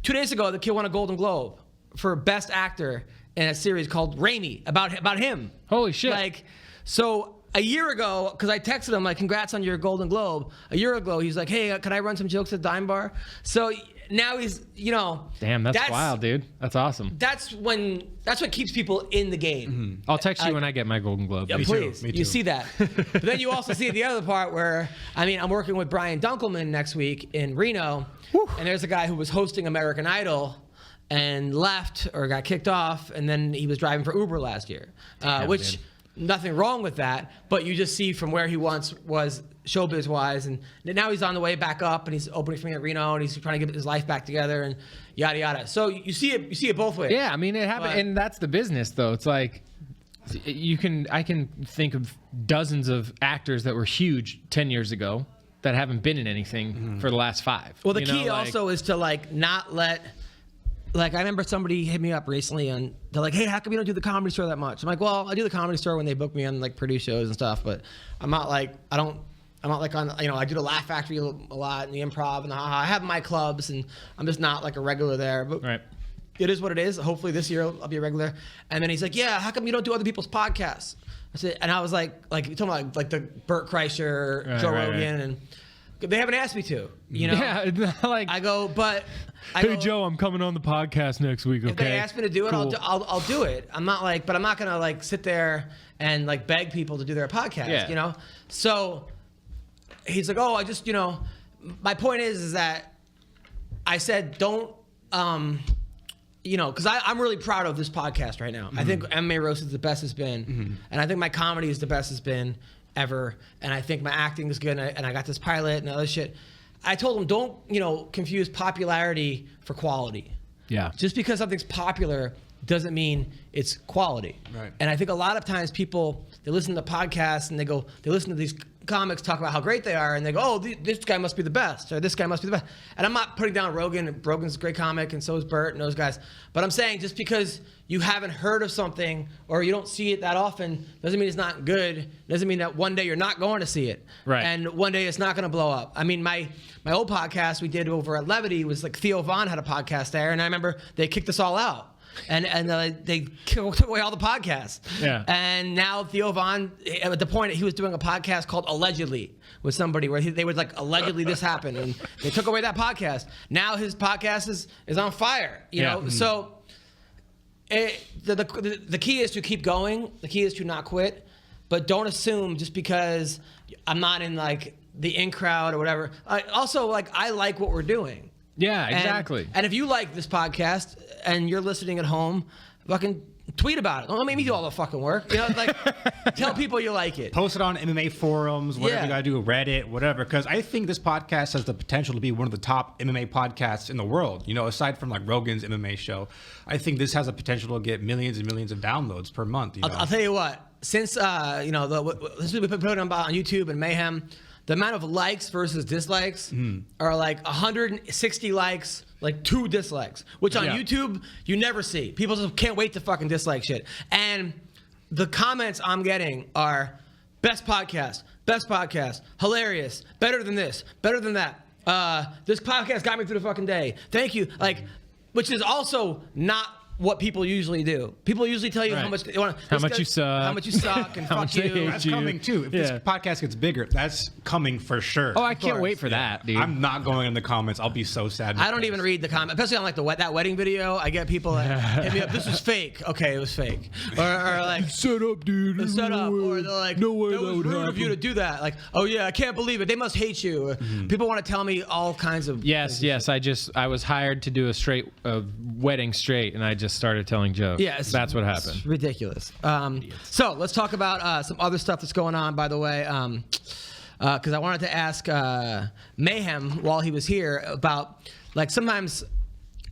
2 days ago, the kid won a Golden Globe for Best Actor in a series called Raimi about him. Holy shit. Like, so a year ago, because I texted him, like, congrats on your Golden Globe. A year ago, he's like, hey, can I run some jokes at Dime Bar? So now he's, Damn, that's wild, dude. That's awesome. That's what keeps people in the game. Mm-hmm. I'll text you when I get my Golden Globe. Yeah, please. Me too. You see that. But then you also see the other part where, I'm working with Brian Dunkelman next week in Reno, and there's a guy who was hosting American Idol and left or got kicked off, and then he was driving for Uber last year, which... dude. Nothing wrong with that, but you just see from where he once was showbiz wise, and now he's on the way back up, and he's opening for me at Reno, and he's trying to get his life back together, and yada yada. So you see it both ways. Yeah, I mean it happened, and that's the business though. It's like I can think of dozens of actors that were huge 10 years ago that haven't been in anything for the last 5. Well, the key also is to not let. Like, I remember somebody hit me up recently and they're like, hey, how come you don't do the Comedy Store that much? I'm like, well, I do the Comedy Store when they book me on produce shows and stuff, but I'm not like, on, I do the Laugh Factory a lot and the Improv and I have my clubs and I'm just not like a regular there. But right. It is what it is. Hopefully this year I'll be a regular. And then he's like, yeah, how come you don't do other people's podcasts? I said, and I was like you're talking about like the Bert Kreischer, Joe Rogan, and they haven't asked me to, Yeah, like I go, but hey Joe, I'm coming on the podcast next week. Okay. If they ask me to do it, cool. I'll do it. I'm not but I'm not gonna sit there and beg people to do their podcast. Yeah. So he's like, oh, I just my point is that I said don't because I'm really proud of this podcast right now. I think MMA Roasted is the best it's been, and I think my comedy is the best it's been ever, and I think my acting is good, and I got this pilot and other shit. I told him, don't confuse popularity for quality. Yeah. Just because something's popular doesn't mean it's quality. Right. And I think a lot of times people, they listen to podcasts and they listen to these comics talk about how great they are, and they go, oh, this guy must be the best, or this guy must be the best. And I'm not putting down Rogan. Rogan's a great comic, and so is Bert and those guys. But I'm saying just because you haven't heard of something or you don't see it that often doesn't mean it's not good. Doesn't mean that one day you're not going to see it. Right. And one day it's not going to blow up. I mean, my old podcast we did over at Levity was Theo Von had a podcast there, and I remember they kicked us all out. And they took away all the podcasts. Yeah. And now Theo Von, at the point he was doing a podcast called Allegedly with somebody where they would allegedly this happened, and they took away that podcast. Now his podcast is on fire. You know, so the key is to keep going. The key is to not quit, but don't assume just because I'm not in the in crowd or whatever. I like what we're doing. Yeah, exactly. And if you like this podcast and you're listening at home, fucking tweet about it. Don't make me do all the fucking work. Tell people you like it. Post it on MMA forums, whatever you gotta do, Reddit, whatever. Because I think this podcast has the potential to be one of the top MMA podcasts in the world. Aside from Rogan's MMA show, I think this has a potential to get millions and millions of downloads per month. I'll tell you what. Since since we put it on YouTube and Mayhem, the amount of likes versus dislikes are 160 likes, 2 dislikes, which on YouTube you never see. People just can't wait to fucking dislike shit. And the comments I'm getting are best podcast, hilarious, better than this, better than that. This podcast got me through the fucking day. Thank you. Which is also not what people usually do. People usually tell you how much they want to. How much you suck, and how fuck much they you. hate That's you. coming too. If this podcast gets bigger, that's coming for sure. Oh, I can't wait for that, dude. I'm not going in the comments. I'll be so sad. I don't even read the comments, especially on that wedding video. I get people hit me up. This was fake. Okay, it was fake. Or Shut up, dude. shut up. Or they're like, no way that was rude of you to do that. Oh yeah, I can't believe it. They must hate you. People want to tell me all kinds of. Yes. I was hired to do a wedding straight, and I just started telling jokes. Yeah, that's what happened. It's ridiculous. So let's talk about some other stuff that's going on, by the way, because I wanted to ask Mayhem while he was here about sometimes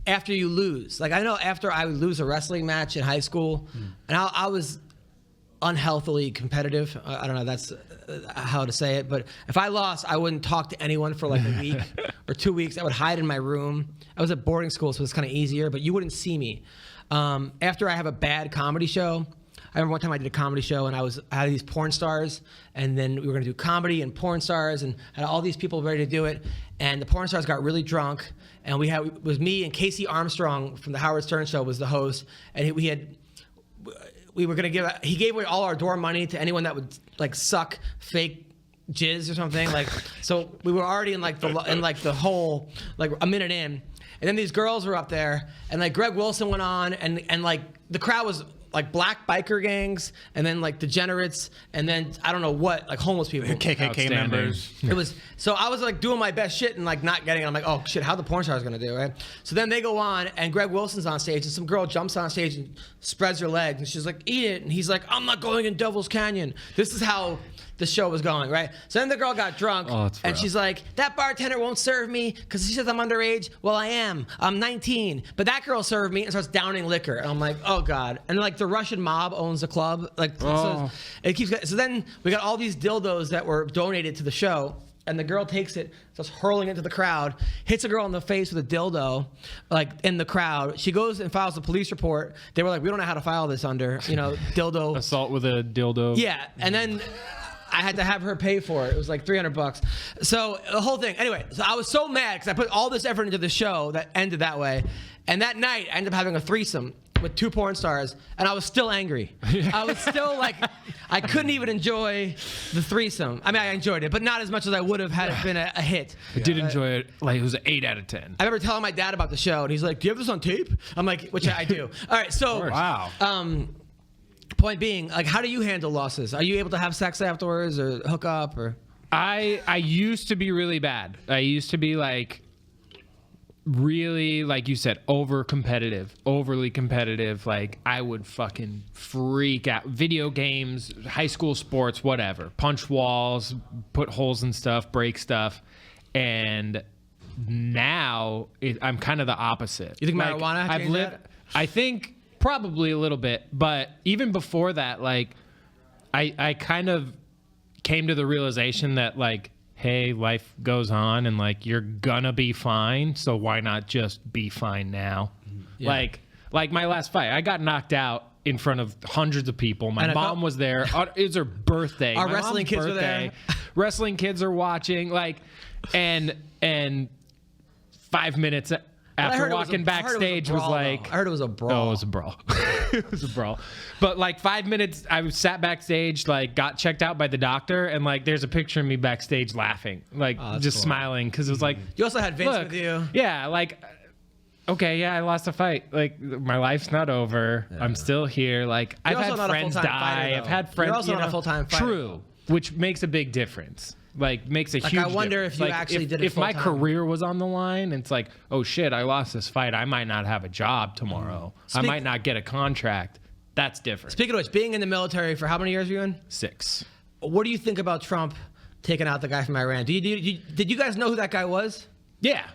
after you lose. I know after I would lose a wrestling match in high school, and I was unhealthily competitive. I don't know that's how to say it, but if I lost, I wouldn't talk to anyone for a week or 2 weeks. I would hide in my room. I was at boarding school, so it's kind of easier, but you wouldn't see me. After I have a bad comedy show, I remember one time I did a comedy show and I had these porn stars, and then we were gonna do comedy and porn stars and had all these people ready to do it, and the porn stars got really drunk, and it was me and Casey Armstrong from the Howard Stern Show was the host, and we had we were gonna he gave away all our door money to anyone that would like suck fake jizz or something. Like, so we were already in the whole like a minute in, and then these girls were up there, and like Greg Wilson went on, and like the crowd was like black biker gangs, and then like degenerates, and then I don't know what, like homeless people, KKK members. It was, so I was like doing my best shit and like not getting it. I'm like, oh shit, how the porn star is gonna do, right? So then they go on, and Greg Wilson's on stage, and some girl jumps on stage and spreads her legs, and she's like, eat it, and he's like, I'm not going in Devil's Canyon. This is how the show was going, right? So then the girl got drunk, and she's like, that bartender won't serve me because she says I'm underage. Well, I am. I'm 19. But that girl served me and starts downing liquor. And I'm like, oh, God. And like the Russian mob owns the club. Like, so it keeps. So then we got all these dildos that were donated to the show. And the girl takes it, starts hurling into the crowd, hits a girl in the face with a dildo, like in the crowd. She goes and files a police report. They were like, we don't know how to file this under, dildo. Assault with a dildo. Yeah. And then I had to have her pay for it. It was like $300. So the whole thing. Anyway, so I was so mad because I put all this effort into the show that ended that way. And that night, I ended up having a threesome with 2 porn stars, and I was still angry. I was still like, I couldn't even enjoy the threesome. I mean, I enjoyed it, but not as much as I would have had it been a hit. I did enjoy it. Like, it was an 8 out of 10. I remember telling my dad about the show, and he's like, do you have this on tape? I'm like, which I do. All right, so Wow. Point being, like, how do you handle losses? Are you able to have sex afterwards or hook up or? I used to be really bad. I used to be like really, like you said, overly competitive. Like I would fucking freak out. Video games, high school sports, whatever. Punch walls, put holes in stuff, break stuff. And now I'm kind of the opposite. You think marijuana changed that? I think probably a little bit, but even before that, like I kind of came to the realization that like, hey, life goes on and like you're gonna be fine, so why not just be fine now? Yeah. Like my last fight, I got knocked out in front of hundreds of people. My mom was there. It was her birthday. Our wrestling kids were there. Wrestling kids are watching, like, and 5 minutes after walking backstage was like, I heard it was a brawl. Oh, it was a brawl. It was a brawl. But like 5 minutes, I sat backstage, like got checked out by the doctor, and like there's a picture of me backstage laughing, like just smiling, because it was like, you also had Vince with you. Yeah, like, okay, yeah, I lost a fight. Like my life's not over. Yeah. I'm still here. Like I've had friends die. I've had friends. You're also not a full-time fighter. True, which makes a big difference. Like makes a huge difference. I wonder if you actually did it if my career was on the line, it's like, oh shit, I lost this fight. I might not have a job tomorrow. I might not get a contract. That's different. Speaking of which, being in the military for how many years were you in? 6. What do you think about Trump taking out the guy from Iran? Did you guys know who that guy was? Yeah.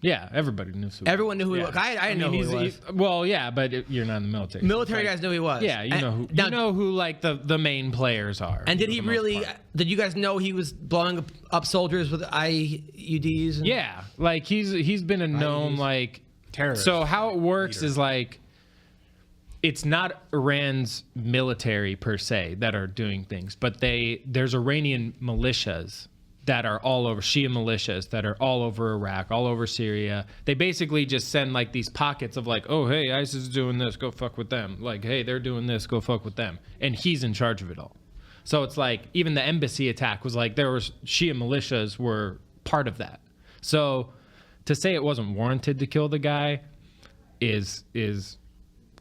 Yeah, everybody knew. Everyone knew who he was. I didn't know who he was. Well, yeah, but you're not in the military. Military guys knew who he was. Yeah, you know who like the main players are. And did he really? Did you guys know he was blowing up soldiers with IUDs? Yeah, like he's been a known like terrorist. So how it works is like, it's not Iran's military per se that are doing things, but there's Iranian militias that are all over, Shia militias that are all over Iraq, all over Syria. They basically just send like these pockets of like, oh, hey, ISIS is doing this, go fuck with them. Like, hey, they're doing this, go fuck with them. And he's in charge of it all. So it's like, even the embassy attack was like, there was Shia militias were part of that. So to say it wasn't warranted to kill the guy is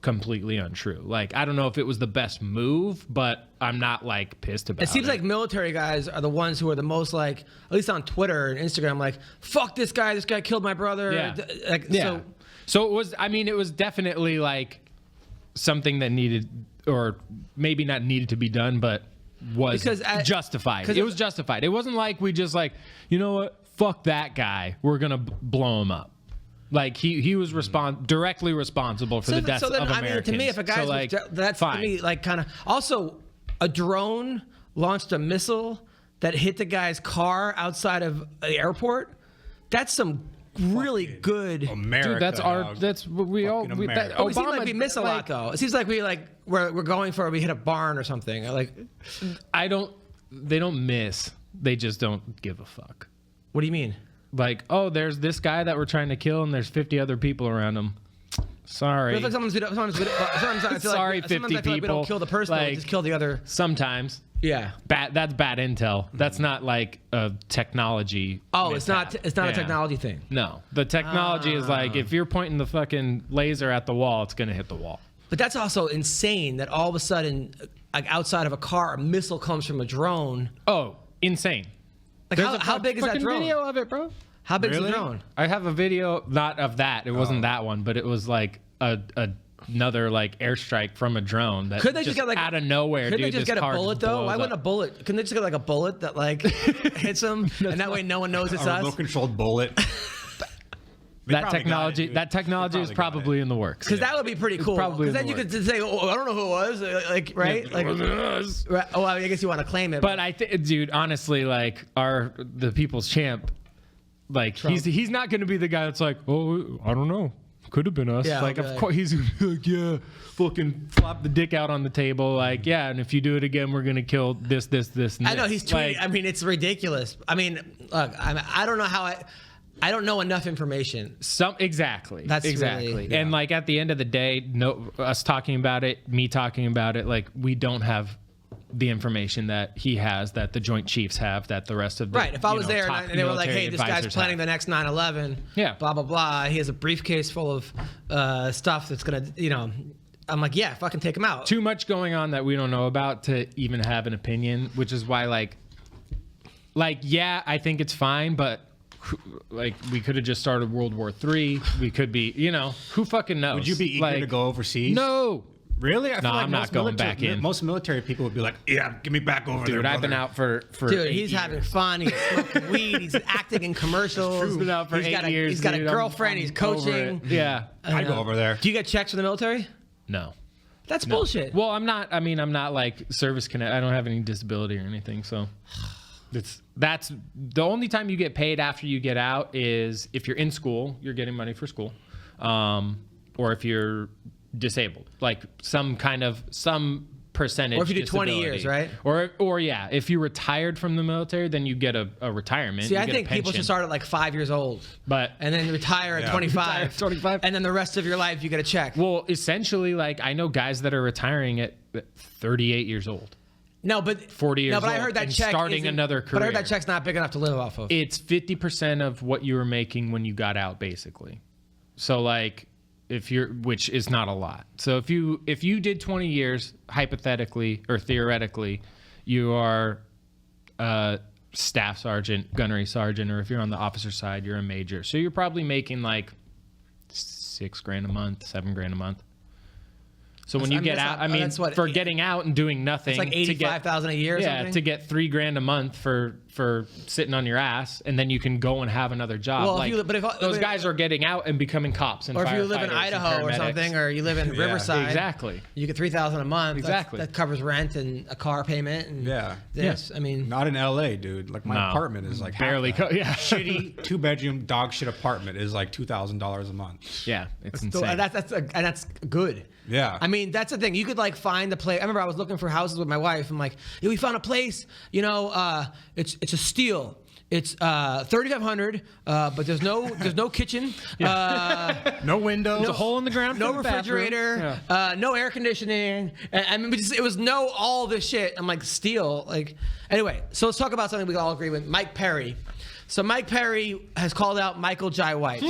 completely untrue. Like, I don't know if it was the best move, but I'm not like pissed about it. It seems like military guys are the ones who are the most like, at least on Twitter and Instagram, like, fuck this guy killed my brother. Yeah. Like, yeah. So it was definitely like something that needed, or maybe not needed to be done, but was justified. It was justified. It wasn't like we just like, you know what, fuck that guy, we're gonna blow him up. Like he was directly responsible for the deaths of Americans. I mean, to me, if a guy's that's fine. To me, like, kind of. Also, a drone launched a missile that hit the guy's car outside of the airport. That's some really good America. Dude, that's what we all. It seems like we miss a lot, though. It seems like we're going for we hit a barn or something. Like, they don't miss. They just don't give a fuck. What do you mean? Like, oh, there's this guy that we're trying to kill, and there's 50 other people around him. Sorry. But sometimes I feel Sorry, like, 50 sometimes I feel like we don't people. kill the person, we Like, just kill the other. Sometimes. Yeah. That's bad intel. That's not like a technology. Oh, mishap. it's not Yeah. a technology thing. No, the technology is like if you're pointing the fucking laser at the wall, it's gonna hit the wall. But that's also insane that all of a sudden, like outside of a car, a missile comes from a drone. Oh, insane. Like There's how big is that fucking drone? video of it, bro. How big is Really? the drone? I have a video, not of that. It wasn't that one, but it was like another like airstrike from a drone that Could they just get like out of nowhere, Couldn't dude. they just this get a car bullet just though? blows Why wouldn't a up. bullet? Couldn't they just get like a bullet that like hits them, and that way no one knows it's A us? remote controlled bullet. They That probably got technology, it, dude. that technology They is probably got probably in the works. Because that would be pretty cool. probably Because in then you the could say, "Oh, I don't know who it was," like right? Like, right. Oh, I guess you want to claim it. But I think, dude, honestly, like the people's champ, like he's not going to be the guy that's like, oh, I don't know, could have been us. Yeah, like, okay. of course he's gonna be like, yeah, fucking flop the dick out on the table, like, yeah, and if you do it again, we're gonna kill this, and I know this. he's tweeting. Like, I mean, it's ridiculous. I mean, look, I don't know how I don't know enough information. Exactly. That's exactly. really- And like at the end of the day, us talking about it, me talking about it, like we don't have the information that he has, that the Joint Chiefs have, that the rest of the Right. If I was there top and they were like, military "Hey, this guy's advisors planning have. the next 9/11," Yeah. blah blah blah. He has a briefcase full of stuff that's gonna, I'm like, yeah, fucking take him out. Too much going on that we don't know about to even have an opinion, which is why like yeah, I think it's fine, but like we could have just started World War III. We could be, who fucking knows? Would you be eager to go overseas? No. Really? I feel I'm not going back in. Most military people would be like, yeah, get me back over there, Dude, I've been brother." out for Dude, 8 he's years. having fun. He's smoking weed. He's acting in commercials. He's been out for He's 8 got a, years. He's got a dude. girlfriend. He's I'm over coaching. it. Yeah. I'd go over there. Do you get checks from the military? No. That's bullshit. Well, I'm not like service connect. I don't have any disability or anything, so that's the only time you get paid after you get out is if you're in school, you're getting money for school, or if you're disabled, like some percentage. Or if you do 20 years, right? Or yeah, if you retired from the military, then you get a retirement. See, you I get a think people pension. should start at like 5 years old, But and then retire at Yeah. 25. Retire at 25. And then the rest of your life you get a check. well, essentially, like I know guys that are retiring at 38 years old. No, but 40 years No, but I old heard that and check starting isn't- another But I heard that career. check's not big enough to live off of. It's 50% of what you were making when you got out, basically. So like, which is not a lot. So if you did 20 years, hypothetically or theoretically, you are a staff sergeant, gunnery sergeant, or if you're on the officer side, you're a major. So you're probably making like $6,000 a month, $7,000 a month. So when you get out, I mean, that's what- for getting out and doing nothing, It's like to get- $85,000 a year or yeah, something? to get $3,000 a month for sitting on your ass, and then you can go and have another job. Well, if like, you- but if- those but- guys are getting out and becoming cops and Or if you live in firefighters and Idaho or paramedics. something, or you live in Riverside, Exactly. you get $3,000 a month. Exactly. That covers rent and a car payment. And Yeah. this. I mean, Not in LA, dude. Like my No. apartment is like Barely half that. yeah. Shitty 2-bedroom dog shit apartment is like $2,000 a month. Yeah, it's so insane. that's good. Yeah. I mean, that's the thing. You could like find a place. I remember I was looking for houses with my wife. I'm like, yeah, we found a place. It's a steal. It's $3,500, but there's no kitchen, No windows. There's a hole in the ground. no for the bathroom. refrigerator, Yeah. no air conditioning. And, I mean, it was no all this shit. I'm like, steal. Like, anyway, so let's talk about something we all agree with. Mike Perry. So Mike Perry has called out Michael Jai White.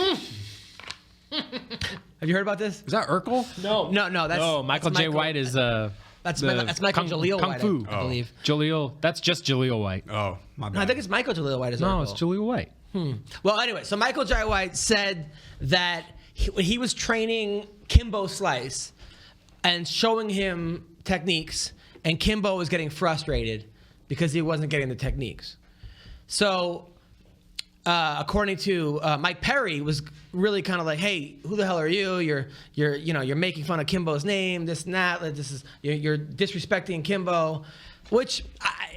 Have you heard about this? Is that Urkel? No. That's Michael that's J. White is That's Michael Jaleel Kung White, Fu. I believe. Jaleel. That's just Jaleel White. Oh, my No, bad. I think it's Michael Jaleel White. No, it's Jaleel White. Well, anyway, so Michael Jai White said that when he was training Kimbo Slice and showing him techniques, and Kimbo was getting frustrated because he wasn't getting the techniques. So, according to Mike Perry, was really kind of like, "Hey, who the hell are you? You're making fun of Kimbo's name, this and that. You're disrespecting Kimbo," which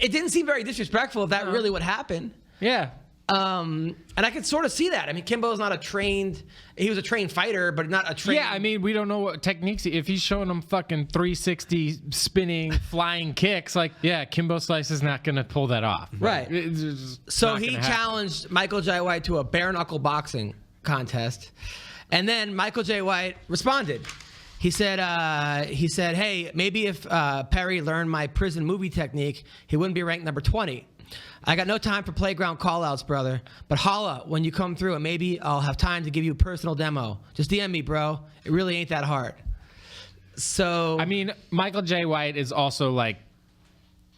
it didn't seem very disrespectful if that really would happen. Yeah. And I could sort of see that. I mean, Kimbo's not he was a trained fighter, but not a trained. Yeah, I mean, we don't know what techniques. If he's showing them fucking 360 spinning, flying kicks, like, yeah, Kimbo Slice is not going to pull that off. Right. It's just So not he gonna happen. challenged Michael Jai White to a bare knuckle boxing contest. And then Michael J. White responded. He said, hey, maybe if Perry learned my prison movie technique, he wouldn't be ranked number 20. I got no time for playground call-outs, brother. But holla when you come through, and maybe I'll have time to give you a personal demo. Just DM me, bro. It really ain't that hard. So I mean, Michael J. White is also like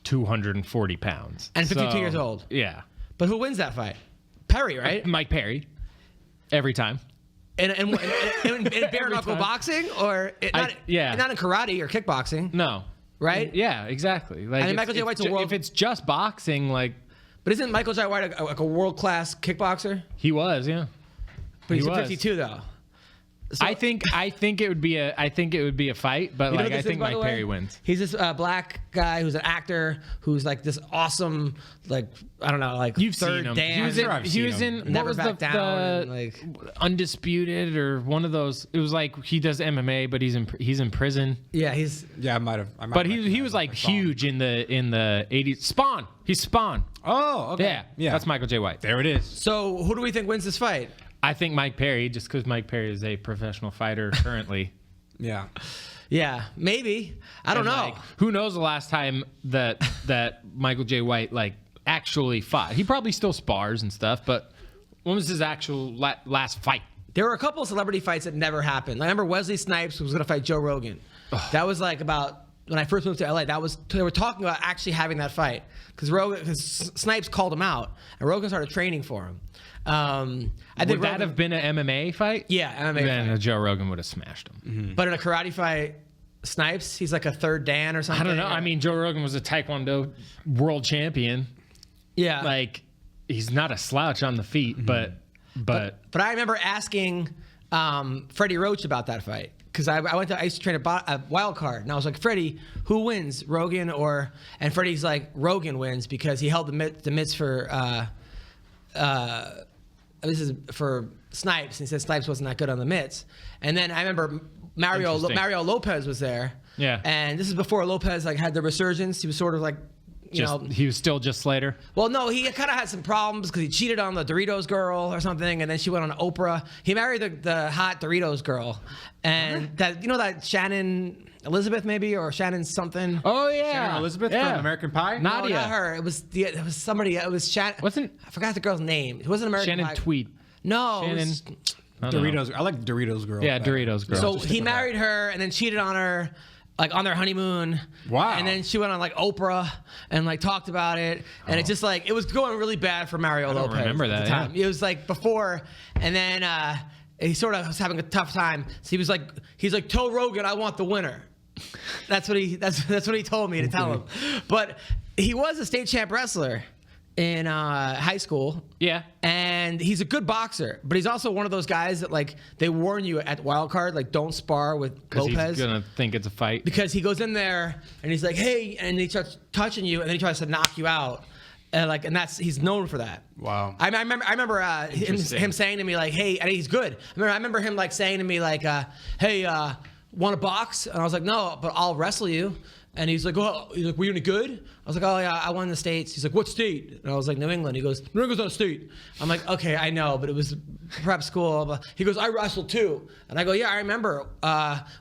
240 pounds. And 52 years old. Yeah. But who wins that fight? Perry, right? Mike Perry. Every time. In bare knuckle boxing, or not in karate or kickboxing? No. Right? Yeah, exactly. Like, I mean, Michael J. White's a world. If it's just boxing, like. But isn't Michael J. White a world class kickboxer? He was, yeah. But he's 52 though. So, I think it would be a fight, but like I think Mike Perry wins. He's this black guy who's an actor who's like this awesome, like I don't know, like you've third seen him. Dan. He was in Never what was Back Down, the like Undisputed or one of those. It was like he does MMA, but he's in prison. Yeah, I might have. But he was like huge in the 80s. Spawn. He's Spawn. Oh, okay. Yeah. That's Michael J. White. There it is. So who do we think wins this fight? I think Mike Perry, just because Mike Perry is a professional fighter currently. Yeah. Yeah, maybe. I don't know. Like, who knows the last time that Michael J. White like actually fought? He probably still spars and stuff, but when was his actual last fight? There were a couple of celebrity fights that never happened. I remember Wesley Snipes was going to fight Joe Rogan. That was like about when I first moved to LA. They were talking about actually having that fight because Snipes called him out and Rogan started training for him. Would that have been an MMA fight? Yeah, MMA then fight. Joe Rogan would have smashed him. Mm-hmm. But in a karate fight, Snipes, he's like a third Dan or something. I don't know. I mean, Joe Rogan was a Taekwondo world champion. Yeah. Like, he's not a slouch on the feet, but I remember asking Freddie Roach about that fight. Because I used to train a wild card, and I was like, Freddie, who wins, Rogan or? And Freddie's like, Rogan wins because he held the mitts for this is for Snipes, and he said Snipes wasn't that good on the mitts. And then I remember Mario Lopez was there. Yeah. And this is before Lopez like had the resurgence. He was sort of like, he was still just Slater. Well, no, he kind of had some problems because he cheated on the Doritos girl or something, and then she went on Oprah. He married the hot Doritos girl, and that Shannon Elizabeth maybe or Shannon something. Oh yeah, Shannon Elizabeth from American Pie. No, not her. It was somebody. It was Shannon. I forgot the girl's name. It wasn't American Shannon Pie. Tweed. No, Shannon. Doritos. I like Doritos girl. Yeah, Doritos girl. So he married her and then cheated on her. Like on their honeymoon. Wow. And then she went on like Oprah and like talked about it. And it just like, it was going really bad for Mario Lopez. Remember that, at the time. It was like before. And then he sort of was having a tough time. So he's like, tell Rogan I want the winner. That's what he told me to tell him. But he was a state champ wrestler in high school. Yeah. And he's a good boxer, but he's also one of those guys that like they warn you at wild card, like don't spar with Lopez. He's gonna think it's a fight. Because he goes in there and he's like, hey, and he starts touching you and then he tries to knock you out. And he's known for that. Wow. I remember him saying to me like, hey, and he's good. I remember him like saying to me like, hey, want to box? And I was like, no, but I'll wrestle you. And he's like, were you any good? I was like, oh yeah, I won the States. He's like, what state? And I was like, New England. He goes, New England's not a state. I'm like, okay, I know, but it was prep school. He goes, I wrestled too. And I go, yeah, I remember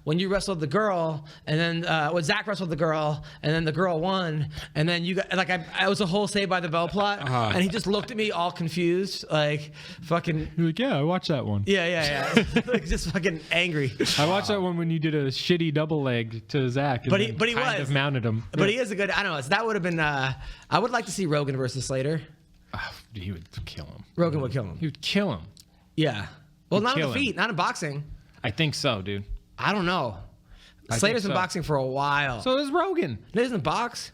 when you wrestled the girl, and then when Zach wrestled the girl, and then the girl won, and then you got like I was a whole Saved by the Bell plot, and he just looked at me all confused, like fucking. You're like, yeah, I watched that one. Yeah, like just fucking angry. I watched that one when you did a shitty double leg to Zach. But he was mounted him. But he is a good. I don't know. So that would have been. I would like to see Rogan versus Slater. Oh, he would kill him. Rogan would kill him. He would kill him. Yeah. Well, He'd not on kill the feet, him. not in boxing. I think so, dude. I don't know. Slater's been boxing for a while. So is Rogan. He doesn't box.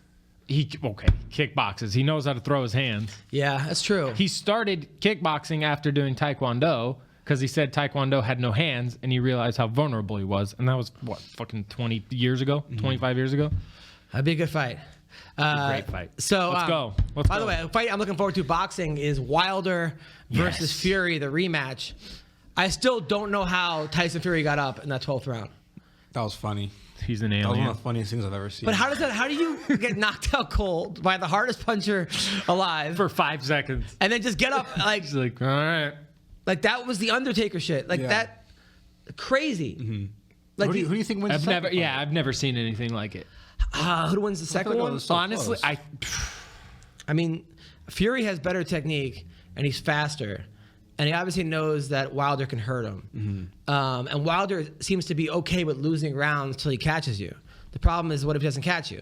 He kickboxes. He knows how to throw his hands. Yeah, that's true. He started kickboxing after doing Taekwondo because he said Taekwondo had no hands, and he realized how vulnerable he was. And that was, what, fucking 20 years ago? 25 years ago? That'd be a good fight. Great fight. So let's go. By the way, a fight I'm looking forward to boxing is Wilder versus Fury, the rematch. I still don't know how Tyson Fury got up in that 12th round. That was funny. He's an That was alien. one of the funniest things I've ever seen. But how do you get knocked out cold by the hardest puncher alive For 5 seconds. and then just get up like He's like, all right. like that was the Undertaker shit. Like Yeah. that crazy. Like Who do you think wins? I've the second never, fight? I've never seen anything like it. who wins the second like it one? was so Honestly, close. I mean, Fury has better technique and he's faster, and he obviously knows that Wilder can hurt him. And Wilder seems to be okay with losing rounds till he catches you. The problem is, what if he doesn't catch you?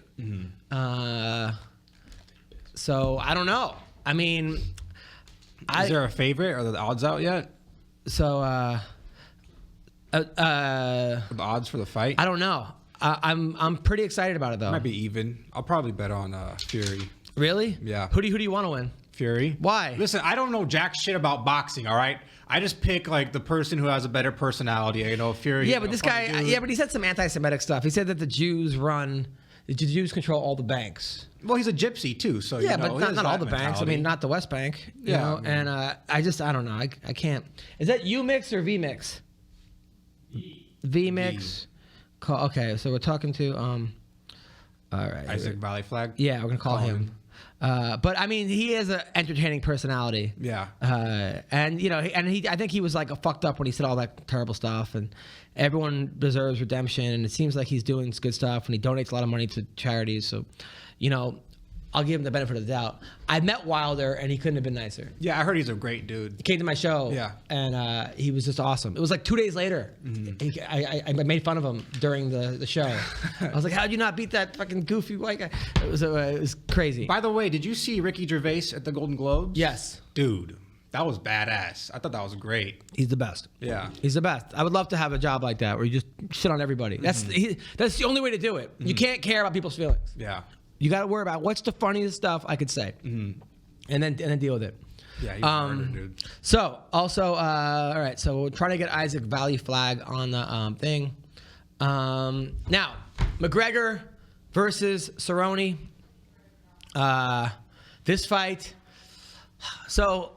So I don't know. I mean, Is there a favorite? Are the odds out yet? so The odds for the fight? I don't know. I'm pretty excited about it though. Might be even. I'll probably bet on Fury. Really? Yeah. Who do you want to win? Fury. Why? Listen, I don't know jack shit about boxing. All right, I just pick like the person who has a better personality. You know, Fury. Yeah, but this guy. Yeah, but he said some anti-Semitic stuff. He said that the Jews control all the banks. Well, he's a gypsy too, so Yeah, you know, but he not has all that the banks. I mentality. mean, not the West Bank. You Yeah, know? I mean- And I don't know. I can't. Is that U mix or V mix? V mix. Okay, so we're talking to all right. Isaac Valley Flag. Yeah, we're gonna call him. But I mean, he is an entertaining personality. Yeah. And you know, I think he was like fucked up when he said all that terrible stuff, and everyone deserves redemption, and it seems like he's doing good stuff, and he donates a lot of money to charities. So, you know, I'll give him the benefit of the doubt. I met Wilder, and he couldn't have been nicer. Yeah, I heard he's a great dude. He came to my show, Yeah. and he was just awesome. It was like 2 days later. I made fun of him during the show. I was like, "How'd you not beat that fucking goofy white guy?" It was crazy. By the way, did you see Ricky Gervais at the Golden Globes? Yes, Dude, that was badass. I thought that was great. he's the best. Yeah. He's the best. I would love to have a job like that where you just shit on everybody. That's the only way to do it. You can't care about people's feelings. Yeah. You got to worry about what's the funniest stuff I could say, and then deal with it. Yeah, he's a murder, dude. So also, all right. So we're trying to get Isaac Valley Flag on the thing. Now, McGregor versus Cerrone. This fight. So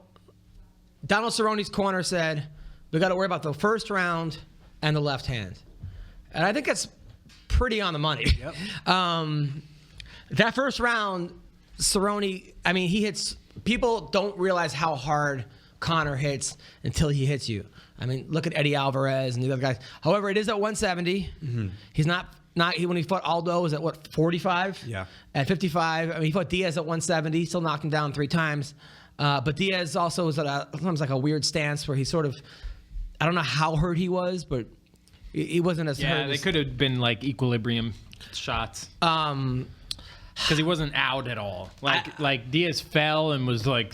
Donald Cerrone's corner said we got to worry about the first round and the left hand, and I think that's pretty on the money. Yep. That first round, Cerrone, I mean, he hits. People don't realize how hard Conor hits until he hits you. I mean, look at Eddie Alvarez and the other guys. However, it is at 170. He's not when he fought Aldo, was at what, 45? Yeah. At 55, I mean, he fought Diaz at 170. Still knocked him down 3 times. But Diaz also was at sometimes like a weird stance where he sort of, I don't know how hurt he was, but he wasn't as hurt. Yeah, they could have been like equilibrium shots. Because he wasn't out at all. Like Diaz fell and was like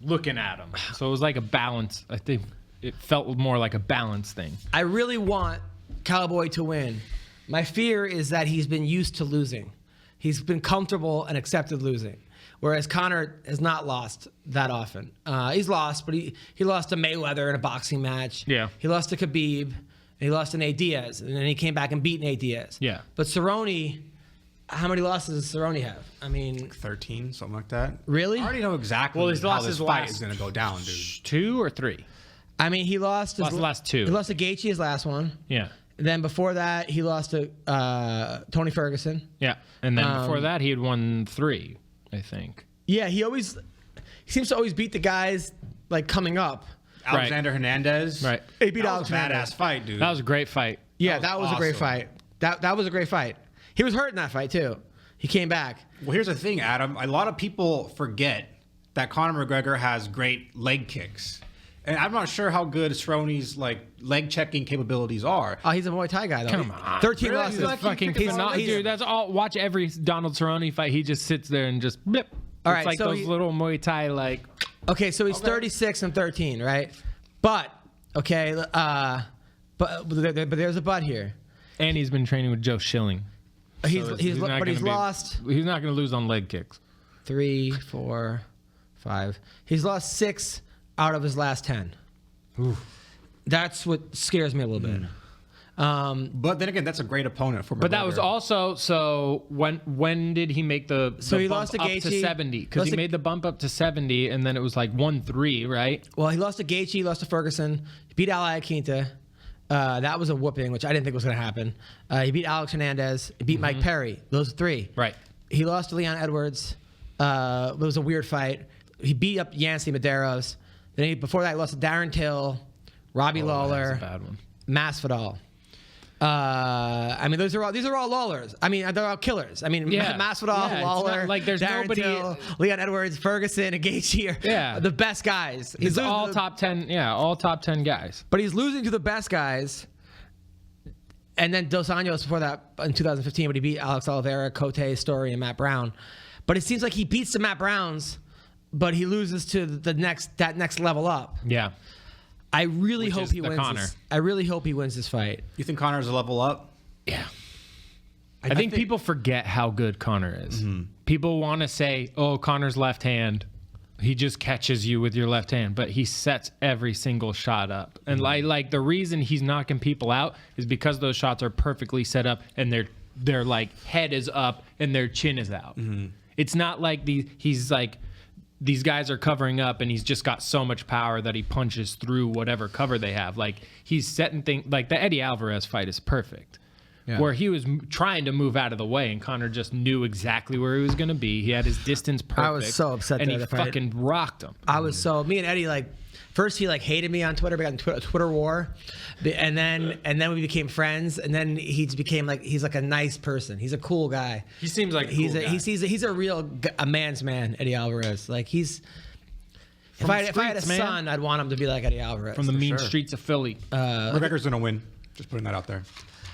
looking at him. So it was like a balance. I think it felt more like a balance thing. I really want Cowboy to win. My fear is that he's been used to losing. He's been comfortable and accepted losing. Whereas Conor has not lost that often. He's lost, but he lost to Mayweather in a boxing match. Yeah. He lost to Khabib. And he lost to Nate Diaz. And then he came back and beat Nate Diaz. Yeah. But Cerrone, how many losses does Cerrone have? I mean, 13, something like that. Really? I already know exactly Well, he's how lost this his fight last- is going to go down, dude. 2 or 3? I mean, he lost his Lost the last 2. He lost to Gaethje his last one. Yeah. Then before that, he lost to Tony Ferguson. Yeah. And then before that, he had won 3, I think. Yeah, he seems to always beat the guys like coming up. Alexander Hernandez. Right. He beat That Alex was a Hernandez. badass fight, dude. That was a great fight. Yeah, That that was was a great awesome. fight. That was a great fight. He was hurt in that fight too. He came back. Well, here's the thing, Adam. A lot of people forget that Conor McGregor has great leg kicks. And I'm not sure how good Cerrone's like leg checking capabilities are. Oh, he's a Muay Thai guy though. Come on. 13 Really? losses. He's like- Fucking He's- phenomenal. he's- Dude, that's all. Watch every Donald Cerrone fight. He just sits there and just blip. All It's right, like so those little Muay Thai like. Okay, so he's 36 and 13, right? But okay, but there's a but here. And he's been training with Joe Schilling. He's not he's gonna be- lost He's not going to lose on leg kicks. 3, 4, 5. He's lost 6 out of his last 10. That's what scares me a little bit. But then again, that's a great opponent for McGregor. But that was also so. When did he make the He bump lost to up Gaethje. to 70? Because Lost he to- made the bump up to 70, and then it was like 1-3, right? Well, he lost to Gaethje, he lost to Ferguson, he beat Al Iaquinta. That was a whooping, which I didn't think was going to happen. He beat Alex Hernandez. He beat Mike Perry. Those 3. Right. He lost to Leon Edwards. It was a weird fight. He beat up Yancy Medeiros. Then before that, he lost to Darren Till, Robbie Lawler. That was a bad one. Masvidal. I mean, these are all Lawlers. I mean, they're all killers. I mean, Masvidal, Lawler, like there's Darren nobody, Till, Leon Edwards, Ferguson, and Gaethje are the best guys. He's all top 10. Yeah, all top 10 guys. But he's losing to the best guys. And then Dos Anjos before that in 2015, when he beat Alex Oliveira, Cote, Story, and Matt Brown. But it seems like he beats the Matt Browns, but he loses to that next level up. Yeah. I really hope he wins. Conor. I really hope he wins this fight. You think Conor's a level up? Yeah. I think people forget how good Conor is. Mm-hmm. People want to say, "Oh, Conor's left hand. He just catches you with your left hand," but he sets every single shot up. And like the reason he's knocking people out is because those shots are perfectly set up and their like head is up and their chin is out. Mm-hmm. It's not like he's like these guys are covering up and he's just got so much power that he punches through whatever cover they have. Like he's setting things like the Eddie Alvarez fight is perfect. Yeah. Where he was trying to move out of the way, and Conor just knew exactly where he was going to be. He had his distance perfect. I was so upset, and he fucking rocked him. Me and Eddie, like, first he like hated me on Twitter. We got in a Twitter war, and then we became friends. And then he became like he's like a nice person. He's a cool guy. He seems like he's a real man's man. Eddie Alvarez, like he's. If I had a son, I'd want him to be like Eddie Alvarez. From the mean streets of Philly. McGregor's gonna win. Just putting that out there.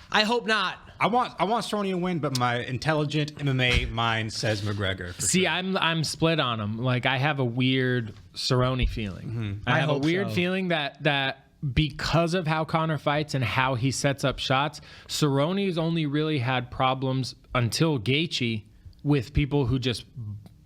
I hope not. I want Cerrone to win, but my intelligent MMA mind says McGregor. See, sure. I'm split on him. Like I have a weird Cerrone feeling. Mm-hmm. I have a weird feeling that because of how Conor fights and how he sets up shots, Cerrone's only really had problems until Gaethje with people who just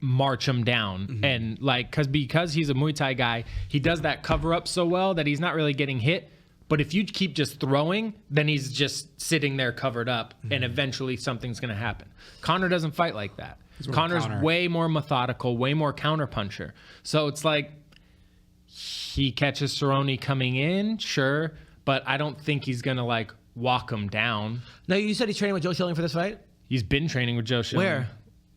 march him down. Mm-hmm. And like because he's a Muay Thai guy, he does that cover up so well that he's not really getting hit. But if you keep just throwing, then he's just sitting there covered up, and eventually something's going to happen. Conor doesn't fight like that. Conor's way more methodical, way more counterpuncher. So it's like he catches Cerrone coming in, sure, but I don't think he's going to like walk him down. No, you said he's training with Joe Schilling for this fight? He's been training with Joe Schilling. Where?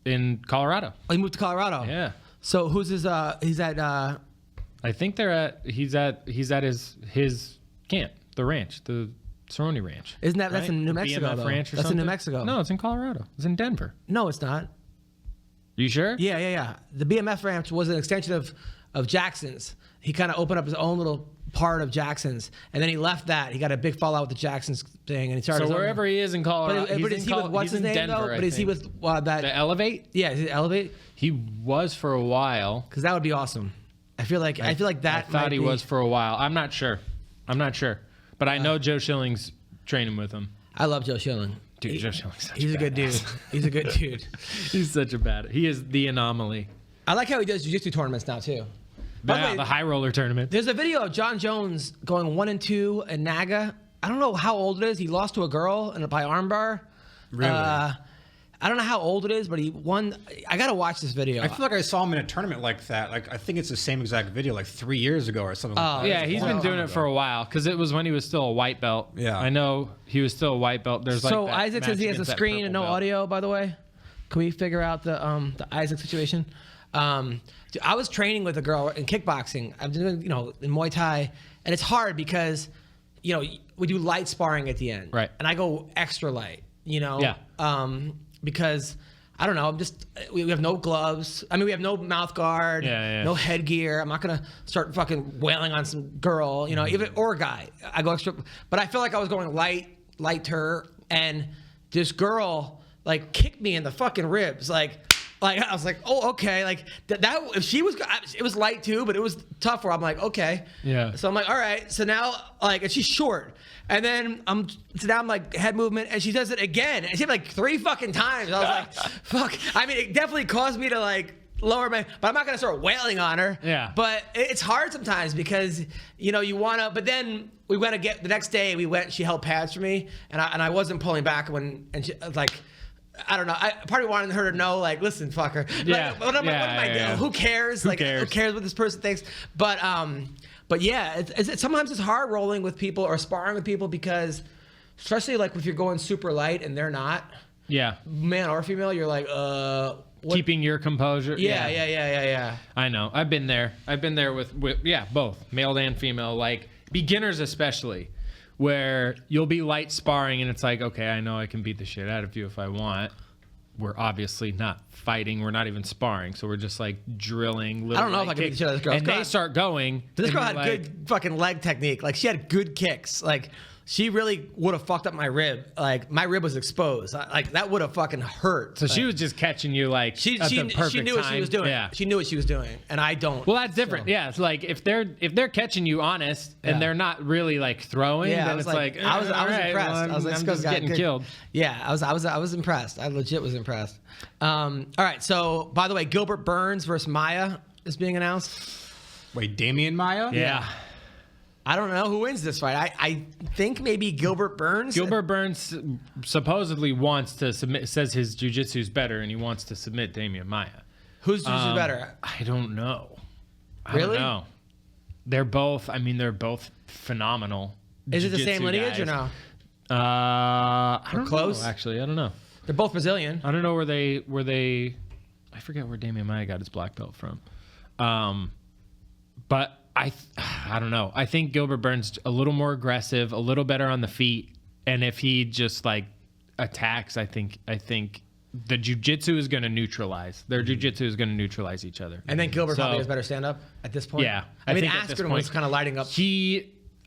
In Colorado. Oh, he moved to Colorado? Yeah. So who's his, he's at... I think he's at his camp, the ranch, the Cerrone Ranch. Isn't that that's in New Mexico? BMF Ranch or that's something? In New Mexico. No, it's in Colorado. It's in Denver. No, it's not. You sure? Yeah. The BMF Ranch was an extension of Jackson's. He kind of opened up his own little part of Jackson's, and then he left that. He got a big fallout with the Jackson's thing, and he started. So wherever he is in Colorado, but is he with what's his name Denver, though? But is he with that? The Elevate? Yeah, is it Elevate? He was for a while. Because that would be awesome. I feel like that. I thought he was for a while. I'm not sure. But I know Joe Schilling's training with him. I love Joe Schilling. Dude, Joe Schilling's he's a good dude. He's a good dude. He's such a bad. He is the anomaly. I like how he does jiu-jitsu tournaments now too. Yeah, the high roller tournament. There's a video of John Jones going 1-2 in Naga. I don't know how old it is. He lost to a girl by armbar. Really? I don't know how old it is, but he won. I gotta watch this video. I feel like I saw him in a tournament like that. Like I think it's the same exact video, like 3 years ago or something. Like that. Yeah, he's been doing it for a while because it was when he was still a white belt. Yeah, I know he was still a white belt. There's so Isaac says he has a screen and no audio. By the way, can we figure out the Isaac situation? Dude, I was training with a girl in kickboxing. I'm doing in Muay Thai, and it's hard because we do light sparring at the end, right? And I go extra light. Yeah. Because I don't know, we have no gloves. I mean, we have no mouth guard, no headgear. I'm not gonna start fucking wailing on some girl, even or a guy. I go extra, but I feel like I was going lighter, and this girl like kicked me in the fucking ribs, like I was like, oh okay, like that. If she was, it was light too, but it was tough. Where I'm like, okay, yeah. So I'm like, all right. So now and she's short. And then I'm like head movement, and she does it again. And she did like 3 fucking times. I was like, fuck. I mean, it definitely caused me to like lower but I'm not gonna start wailing on her. Yeah. But it's hard sometimes because you wanna. But then we went to get the next day. She held pads for me, and I wasn't pulling back and she like. I don't know. I probably wanted her to know, like, listen, fucker. Yeah. Like, what am I doing? Who cares? Who cares what this person thinks? But yeah, sometimes it's hard rolling with people or sparring with people because, especially like if you're going super light and they're not. Yeah. Man or female, you're like, keeping your composure. Yeah. I know. I've been there with both male and female, like beginners especially. where you'll be light sparring and it's like, okay, I know I can beat the shit out of you if I want. We're obviously not fighting. We're not even sparring. So we're just like drilling. I don't know if I can beat the shit out of this girl. And they start going. This girl and had good fucking leg technique. Like, she had good kicks. Like, she really would have fucked up my rib. Like, my rib was exposed. Like, that would have fucking hurt. So she was just catching you like she at the perfect she knew what time. she was doing. Yeah. She knew what she was doing, and I don't. Well, that's different. So. Yeah, it's like if they're catching you honest and they're not really like throwing, Yeah, then it's like I was all right, impressed. well, I was like, I'm this just girl's getting got good- killed. Yeah, I was impressed. I legit was impressed. All right, so by the way, Gilbert Burns versus Maia is being announced. Wait, Damian Maia? Yeah. I don't know who wins this fight. I think maybe Gilbert Burns. Gilbert Burns supposedly wants to submit, says his jiu-jitsu is better, and he wants to submit Damian Maia. Who's better? I don't know. I Really? don't know. They're both phenomenal. Is it the jiu-jitsu same lineage or guys. no? I don't close? know, actually. I don't know. They're both Brazilian. I don't know where they I forget where Damian Maia got his black belt from. But I don't know. I think Gilbert Burns a little more aggressive, a little better on the feet, and if he just like attacks, I think the jiu-jitsu is going to neutralize. Their jiu-jitsu is going to neutralize each other. And then Gilbert So- probably has better stand-up at this point. Yeah, I mean, think at this Askren was point, kind of lighting up.